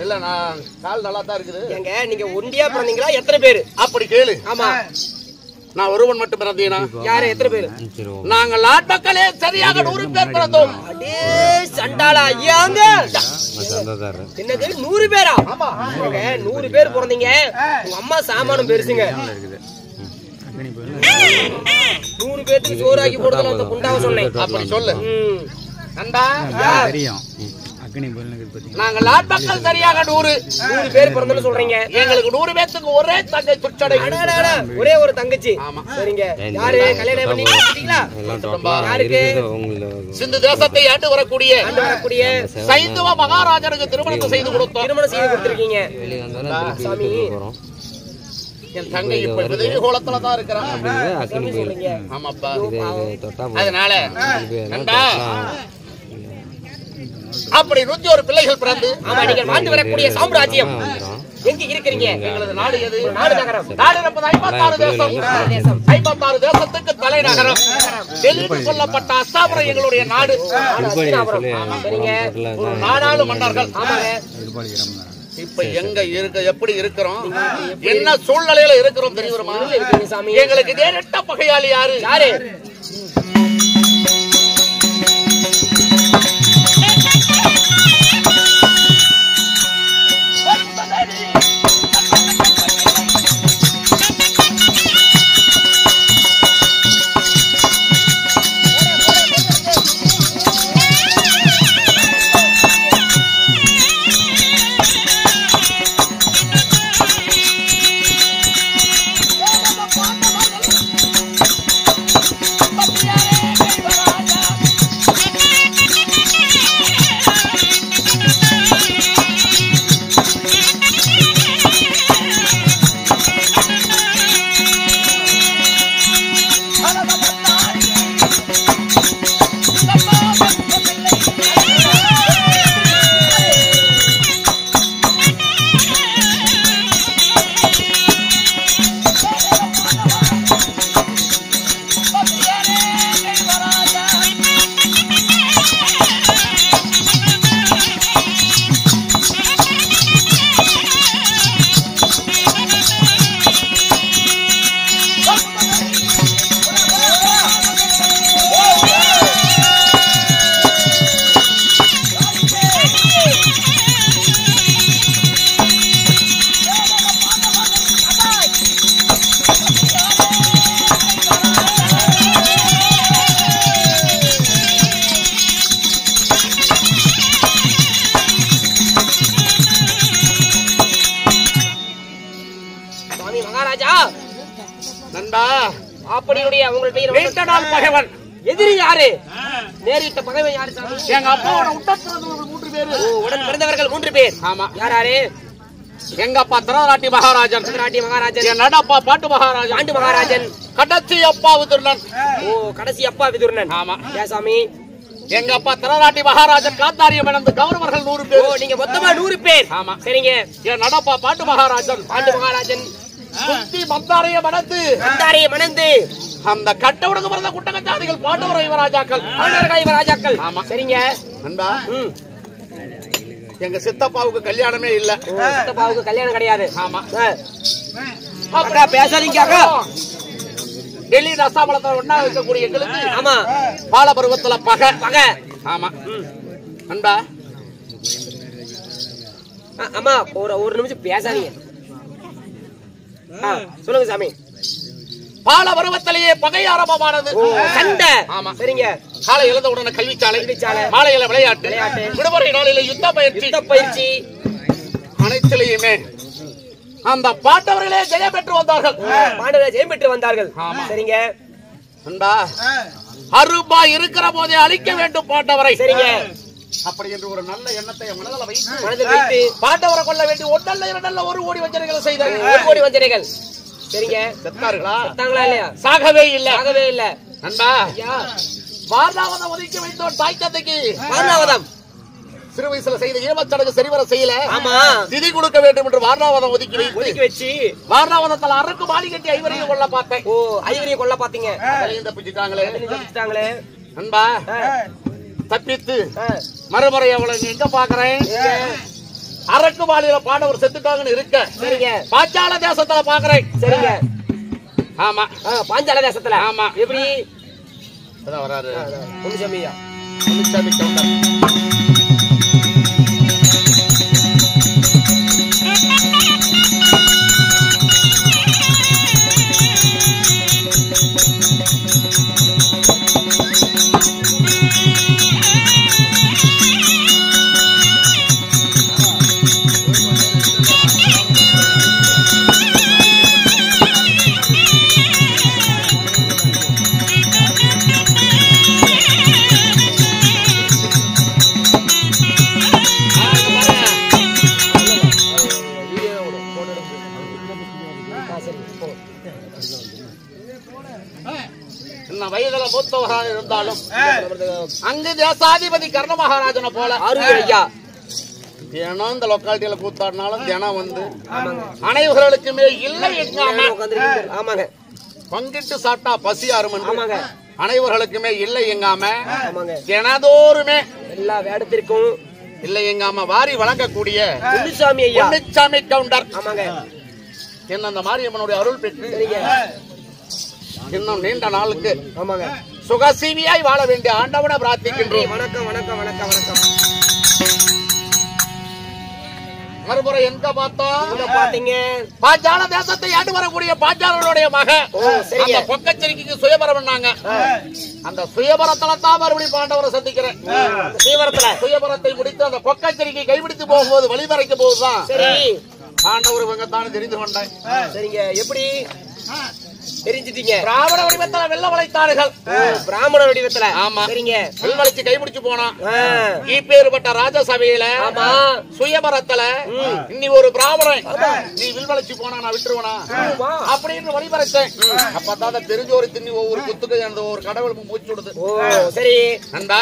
இல்ல, நான் கால் நல்லா தான் இருக்குது. ஏங்க நீங்க ஒண்டியா பிறந்தீங்களா? எத்தனை பேரு? அப்படி கேளு. ஆமா, நான் ஒருவன் மட்டும் பிறந்தேனா? யாரு? எத்தனை பேரு? நாங்கள் ஆட்மக்களே சரியாக 100 பேர் பிறந்தோம். அடே சண்டாளா ஐயாங்க, என்னது 100 பேரா? 100 பேர் பிறந்தீங்க. உங்க அம்மா சாமானும் பெருசுங்க. 100 பேருக்கு சோறாக்கி போடுறதுல அந்த குண்டாவை சொன்னேன். அப்படி சொல்லு நண்டா. தெரியும். நாங்கள் ஆட்மக்கள் சரியாக 100 பேர் பிறந்தோம்னு சொல்றீங்க. எங்களுக்கு 100 பேத்துக்கு ஒரே தங்கை துச்சடை. ஒரே ஒரு தங்கச்சி. சரிங்க. யாரு கல்யாணம் பண்ணி வச்சிட்டீங்களா? யாருக்கு? சிந்து தேசத்தை ஆண்டு வரக்கூடிய சைந்தவ மகாராஜனுக்கு திருமணத்தை செய்து கொடுத்தோம். திருமணம் செய்து கொடுத்திருக்கீங்க. சாமி என் தங்கை இப்ப விதவி கோலத்துல தான் இருக்கிறான். ஆமாப்பா. அதனால நண்டா அப்படி 101 பிள்ளைகள் பிறந்து நீங்கள் வாழ்ந்து வரக்கூடிய சாம்ராஜ்யம் எங்க இருக்கிறீங்க? எங்களது நாடு எது? நாடு நகரம். நாடு என்பது 56 தேசம். 56 தேசத்துக்கு தலைநகரம். டெல்லியில் கொல்லப்பட்ட அஸ்தாபுரம் எங்களுடைய நாடு. சரிங்க. ஒரு நாடாளு மன்னர்கள். ஆமாங்க. இப்ப எங்க இருக்க, எப்படி இருக்கிறோம், என்ன சூழ்நிலையில இருக்கிறோம் தெரியுமா? சாமி, எங்களுக்கு நேரிட்ட பகையாளி யாரு? யாரு? நண்பா, அப்படியுடைய உங்களுடைய நீண்ட நாள் பகைவன் எதிரி யாரு? நேரிட்ட பகைவன் யாரு சாமி? எங்க அப்பாவோட உடன்பிறந்தவர்கள் 3 பேரு. உடன் பிறந்தவர்கள் 3 பேர். ஆமா. யாராரு? எங்க அப்பா திரராட்டி மகாராஜன், மகாராஜன், என் நடப்பா பாட்டு மகாராஜன், ஆண்டு மகாராஜன், கடைசி அப்பா விதுர்ணன். ஓ, கடைசி அப்பா விதுர்ணன். ஆமா. ஏ சாமி, எங்க அப்பா திரராட்டி மகாராஜன் காத்தாரியம் இழந்து கௌரவர்கள் 100 ஓ, பேர். நீங்க மொத்தமா 100 பேர். ஆமா. சரிங்க. என் நடப்பா பாட்டு மகாராஜன், ஆண்டு மகாராஜன் குத்தி மந்தாரைய மணந்து அந்தாரையை மணந்து அந்த கட்டவுடங்க பிறந்த குட்டகச்சாரிகள் பாண்டவர இவராஜாக்கள், பாண்டவர்கள் இவராஜாக்கள். ஆமா. சரிங்க. நண்பா, எங்க சித்தப்பாவுக்கு கல்யாணமே இல்ல. சித்தப்பாவுக்கு கல்யாணம் கிடையாது. ஆமா. அப்படியா பேசாதீங்க அக்கா. டெல்லி ரசாமலத்தை ஒன்னா வைக்கக்கூடிய எங்களுக்கு ஆமா, பால பருவத்துல பகை. ஆமா. நண்பா, ஆமா, ஒரு நிமிஷம் பேசாதீங்க. சொல்லுங்க சாமி. பால பருவத்திலேயே பகை ஆரம்பமானது. சண்டை. ஆமா. சரிங்க. காலை எழுந்த உடனே கல்விச்சாலை, கல்விச்சாலை, மாலையில விளையாட்டு, விடுமுறை நாளில யுத்த பயிற்சி, அனைத்திலையுமே அந்த பாண்டவர்களே ஜெயம் பெற்று வந்தார்கள். பாண்டவர்கள் ஜெயம் பெற்று வந்தார்கள். சரிங்க. நண்பா, அருபா இருக்கிற போதே அழிக்க வேண்டும் பாண்டவரை. சரிங்க. அப்படி என்று ஒரு நல்ல எண்ணத்தை மனதில் வைத்து பாண்டவரை கொள்ள வேண்டி ஒன்றல்ல 2 1 கோடி வஞ்சனைகளை செய்தார்கள். 1 கோடி வஞ்சனைகள். சரிங்க. செத்தார்களா? செத்தாங்களா இல்லையா? சாகவே இல்ல. சாகவே இல்ல. நண்பா, வார்தாவதம் ஒதுக்கி வைத்தோம் தாய் தந்தைக்கு. வார்தாவதம் சிறு வயசுல செய்த ஈமச்சடங்கு சரிவர செய்யல. ஆமா. திதி கொடுக்க வேண்டும் என்று வார்தாவதம் ஒதுக்கி வச்சு வார்தாவதத்துல அறுக்கு மாடி கட்டி ஐவரையும் கொள்ள பார்த்தேன். ஓ, ஐவரையும் கொள்ள பாத்தீங்க. தப்பிச்சுட்டாங்களே. நண்பா, தப்பித்து மறுமுறை அவளை எங்க பாக்குறேன், அரக்கு மாலையில பாண்டவர் செத்துட்டாங்கன்னு இருக்க. சரிங்க. பாஞ்சால தேசத்துல பாக்குறேன். சரிங்க. ஆமா. பாஞ்சால தேசத்துல. ஆமா. எப்படி வராரு முன்சாமியா? முன்சாமி கவுண்டர். வயதுல மூத்தவராக இருந்தாலும் அங்கு தேசாதிபதி கர்ண மகாராஜனை போல தினம் இந்த லொக்காலிட்டியில கூத்தாடினாலும் தினம் வந்து அனைவர்களுக்குமே இல்லை எங்காம ஆமாங்க பங்கிட்டு சாப்பிட்டா பசி ஆறுமன் ஆமாங்க அனைவர்களுக்குமே இல்லை எங்காம ஆமாங்க தினதோறுமே எல்லா வேடத்திற்கும் இல்லை எங்காம வாரி வழங்கக்கூடிய பொன்னுசாமி ஐயா பொன்னுசாமி கவுண்டர் ஆமாங்க என்ன அந்த மாரியம்மனுடைய அருள் பெற்று இன்னும் நீண்ட நாளுக்கு ஆமாங்க சுகசீவியாய் வாழ வேண்டிய ஆண்டவனை பிரார்த்திக்கின்றேன். வணக்கம் வணக்கம் வணக்கம் வணக்கம். மறுமுறை எங்க பார்த்தோம் பாத்தீங்க பாஞ்சால தேசத்தை ஆண்டு வரக்கூடிய பாஞ்சாலனுடைய மக அந்த பொக்கச்சரிக்கைக்கு சுயபரம் பண்ணாங்க. அந்த சுயபரத்துல தான் மறுபடியும் பாண்டவரை சந்திக்கிறேன். சுயபரத்தை முடித்து அந்த பொக்கச்சரிக்கை கைபிடித்து போகும்போது வழிமறைக்க போகுதுதான் பாண்டவர் இவங்கத்தான் தெரிந்து கொண்டேன். சரிங்க எப்படி தெரிஞ்சிட்டீங்க? பிராமண வடிவத்துல வெள்ள வளைத்தார்கள். பிராமண வடிவத்துல ஆமா சரிங்க வெள்ளவளைச்சு கைபிடிச்சு போனான். இப்பேற்பட்ட ராஜசபையில சுயபரத்துல இன்னி ஒரு பிராமணன் நீ வில்வளைச்சு போனா நான் விட்டுருவனா அப்படின்னு வழிமறைச்சேன். அப்பதான் தெரிஞ்ச ஒரு திண்ணி ஒவ்வொரு குத்துக்கு அந்த ஒரு கடவுளுக்கு மூச்சு விடுது. சரி நண்பா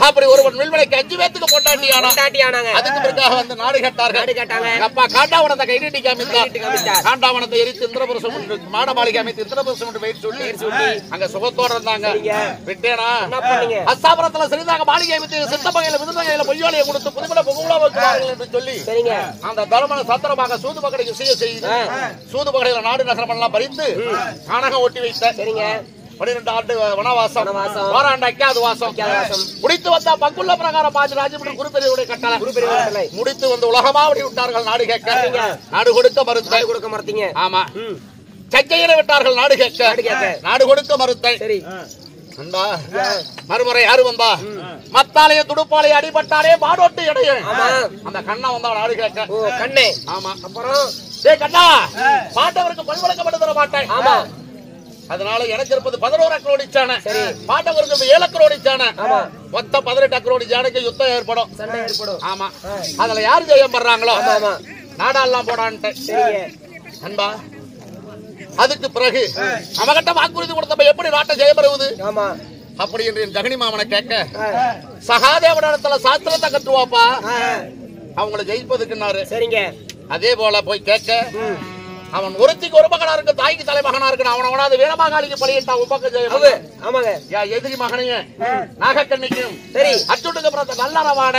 அப்படி ஒருவன் வில்வளைக்கு 5 பேத்துக்கு பொண்டாட்டியானாங்க. அதுக்கு பிறகாக வந்து நாடு கேட்டார்கள். அப்பா காண்டாவனத்தை கைநீட்டி காமித்தார். காண்டாவனத்தை எரித்து இந்திரபுரம் மாடமாளிகை அமைத்து இந்திரபுரம் வெயிட் சொல்லி அங்க சுகத்தோட இருந்தாங்க. விட்டேனா அஸ்தாபுரத்துல சிறிதாக மாளிகை அமைத்து சித்தப்பகையில விருந்தகையில பொய்யோலையை கொடுத்து புதுமலை புகழ வைக்கிறார்கள் என்று சொல்லி அந்த தர்மன சத்திரமாக சூது பகடைக்கு செய்து சூது பகடையில நாடு நகரம் எல்லாம் பறித்து கானகம் ஒட்டி வைத்த 12 ஆண்டு வனவாசம் ஓராண்டு அக்கியாது வாசம் முடித்து வந்தா பங்குள்ள பிரகாரம் பாஞ்சு ராஜ்யம் குருபெரியருடைய கட்டளை முடித்து வந்து உலகமாவடி விட்டார்கள். நாடு கேட்க நாடு கொடுக்க மறுத்தீங்க. ஆமா சக்கையில விட்டார்கள். நாடு கேட்க நாடு கொடுக்க மறுத்தை. மறுமுறை யாரு வந்தா மத்தாலய துடுப்பாளைய அடிபட்டாலே மாடோட்டு இடைய அந்த கண்ணா வந்தா நாடு கேட்க கண்ணே. ஆமா அப்புறம் கண்ணா பாண்டவருக்கு பல்வழக்கப்பட்டு தர மாட்டேன். ஆமா அதனால எனக்கு இருப்பது 11 அக்கரோடி சாண பாண்டவருக்கு 7 அக்கரோடி சாண மொத்தம் 18 அக்கரோடி சாணைக்கு யுத்தம் ஏற்படும் சண்டை ஏற்படும். ஆமா அதுல யாரு ஜெயம் பண்றாங்களோ நாடாலாம் போடான்ட்டு அன்பா. அதுக்கு பிறகு அவகிட்ட வாக்குறுதி கொடுத்தப்ப எப்படி நாட்டை ஜெயபெறுவது அப்படி என்று என் ஜெகனி மாமனை கேட்க சகாதேவனிடத்துல சாஸ்திரத்தை கற்றுவாப்பா அவங்களை ஜெயிப்பதுக்குன்னாரு. சரிங்க அதே போல போய் கேட்க அவன் ஒருத்திக்கு ஒரு மகனா இருக்கு தாய்க்கு தலைமகனா இருக்கு அவனவனாது வீரமாகாளிக்கு பலியிட்டா உப்பக்க ஜெயம். ஆமாங்க எதிரி மகனையும் நாகக்கண்ணிக்கும் சரி அச்சுட்டுக்கு பிறந்த நல்லறவான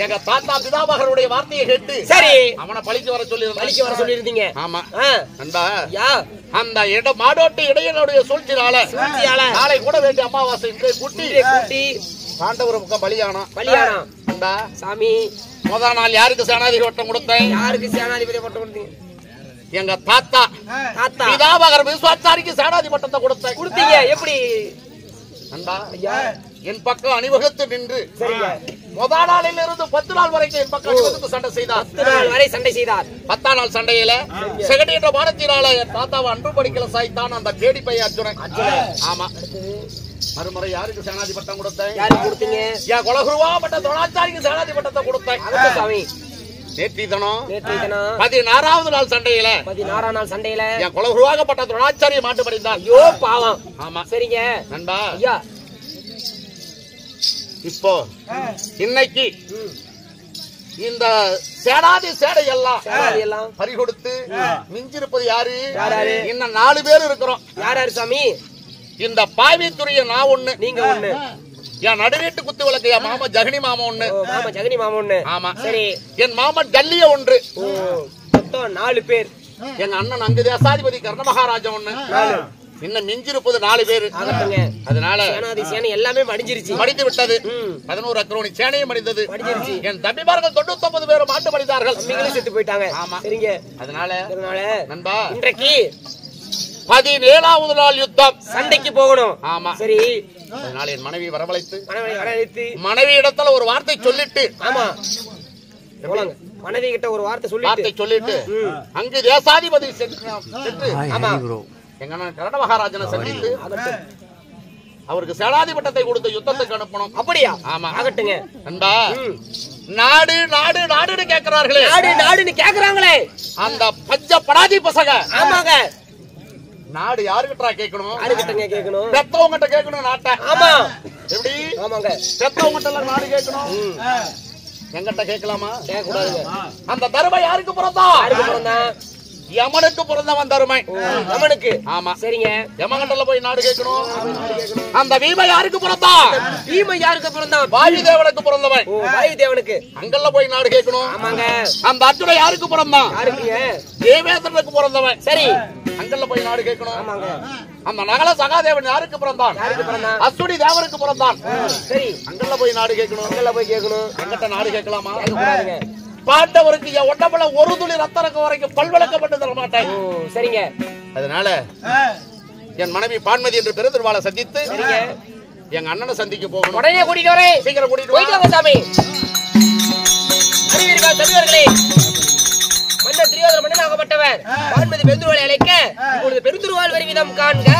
எங்க தாத்தா பிதாமகருடைய வார்த்தையை கேட்டு சரி அவனை பழிக்கு வர சொல்லியிருந்தீங்க. ஆமா நண்பா அந்த இடம் மாடோட்டு இடையனுடைய சூழ்ச்சியால நாளை கூட வேண்டிய அமாவாசை கூட்டி பாண்டவர் பக்கம் பலியானா நண்பா. சாமி முதல் நாள் யாருக்கு சேனாதிபதி பட்டம் கொடுத்தேன்? யாருக்கு சேனாதிபதி பட்டம் கொடுத்தீங்க? எங்க தாத்தா பிதாமகர் விஸ்வாச்சாரிக்கு சேனாதிபதி பட்டத்தை கொடுத்தீங்க. எப்படி நண்பா? என் பக்கம் அணிவகுத்து நின்று முதல் நாளில் இருந்து 10 நாள் வரைக்கும் என் பக்கம் அணிவகுத்து சண்டை செய்தார். 10 நாள் வரை சண்டை செய்தார். 10ஆம் நாள் சண்டையில செகண்ட் என்ற வாரத்தினால என் தாத்தாவை அன்பு படிக்கல சாய்த்தான் அந்த கேடி பைய அர்ஜுனன். ஆமா மறுமுறை யாருக்கு சேனாதிபதி பட்டம் கொடுத்தேன்? யாருக்கு கொடுத்தீங்க? என் குலகுருவா பட்ட துரோணாச்சாரிக்கு சேனாதிபதி பட்டத்தை கொடுத்தேன். நேற்று தினம் 16ஆவது நாள் சண்டையில என் குலகுருவாகப்பட்ட துரோணாச்சாரிய மாட்டு படிந்தான். ஐயோ பாவம். ஆமா சரிங்க நண்பா. இப்போ இன்னைக்கு இந்த சேனாதி சேடை எல்லாம் பறிகொடுத்து மிஞ்சிருப்பது யாரு? இன்னும் 4 பேர் இருக்கிறோம். யாரு சாமி? இந்த பாவித்துறைய நான் ஒண்ணு நீங்க ஒண்ணு என் நடுவீட்டு குத்து விளக்கு என் மாமா ஜெகனி மாமா ஒண்ணு. ஆமா சரி என் மாமன் ஜல்லிய ஒன்று. மொத்தம் 4 பேர். எங்க அண்ணன் அங்கு தேசாதிபதி கர்ணமகாராஜா ஒண்ணு. இன்னும் மிஞ்சிருப்பது 4 பேர். அதனால சேனை எல்லாமே மடிந்து விட்டது. 11 அக்கரோணி சேனையும் மடிந்தது. என் தம்பிமார்கள் 99 பேரும் மாட்டு மடிந்தார்கள். செத்து போயிட்டாங்க. ஆமா சரிங்க. அதனால நண்பா இன்றைக்கு 17ஆவது நாள் யுத்தம் சண்டைக்கு போகணும். ஆமா சரி. அதனால என் மனைவி வரவழைத்து மனைவி இடத்துல ஒரு வார்த்தை சொல்லிட்டு ஆமா மனைவி கிட்ட ஒரு வார்த்தை சொல்லிட்டு அங்கு தேசாதிபதி சென்று ஆமா எங்க கர்ண மகாராஜனை சந்தித்து அவருக்கு சேனாதிபதி பட்டத்தை கொடுத்த யுத்தத்துக்கு அனுப்பணும். அப்படியா? ஆமா ஆகட்டுங்க நண்பா. நாடு நாடு நாடுன்னு கேக்குறார்களே நாடுன்னு கேக்குறாங்களே அந்த பஞ்ச படாதி பசங்க. ஆமாங்க நாடு யாருக்கிட்ட கேட்கணும்? கேட்கணும் பெத்தவங்கிட்ட கேட்கணும் நாட்டை. ஆமா எப்படி? ஆமாங்க பெத்தவங்கிட்ட நாடு கேட்கணும். எங்கிட்ட கேட்கலாமா? கேட்கக்கூடாதுங்க. அந்த தருமை யாருக்கு பிறந்தான்? யாருக்கு பிறந்தான்? யமனுக்கு பிறந்தவன் தருமை. யமனுக்கு. ஆமா. சரிங்க. யமகண்டல போய் நாடு கேட்கணும். அந்த வீமை யாருக்கு பிறந்தான்? வீமை யாருக்கு பிறந்தான்? வாயு தேவனுக்கு பிறந்தவன். வாயு தேவனுக்கு. அங்கல்ல போய் நாடு கேட்கணும். ஆமாங்க. அந்த அர்ஜுன யாருக்கு பிறந்தான்? யாருக்குங்க? தேவேந்திரனுக்கு பிறந்தவன். சரி. அங்கல்ல போய் நாடு கேட்கணும். ஆமாங்க. அந்த நகல சகாதேவன் யாருக்கு பிறந்தான்? யாருக்கு பிறந்தான்? அசுடி தேவனுக்கு பிறந்தான். சரி. அங்கல்ல போய் நாடு கேட்கணும். அங்கல்ல போய் கேட்கணும். எங்கிட்ட நாடு கேட்கலாமா? கேட்கக்கூடாதுங்க. பாண்டவருக்கு என் உடம்புல ஒரு துளி ரத்தம் வரைக்கும் பல்வழக்கப்பட்டு தர மாட்டேன். சரிங்க. அதனால என் மனைவி பான்மதி என்று பெருந்திருவாளை சந்தித்து எங்க அண்ணனை சந்திக்க போகணும். உடனே கூட்டிட்டு வரேன். சீக்கிரம் கூட்டிட்டு போயிட்டு வாங்க சாமி. அறிவீர்கள் தமிழர்களே, மன்னர் துரியோதன மன்னனாகப்பட்டவர் பான்மதி பெருந்துருவாளை அழைக்க இப்பொழுது பெருந்துருவாள் வருவிதம் காண்க.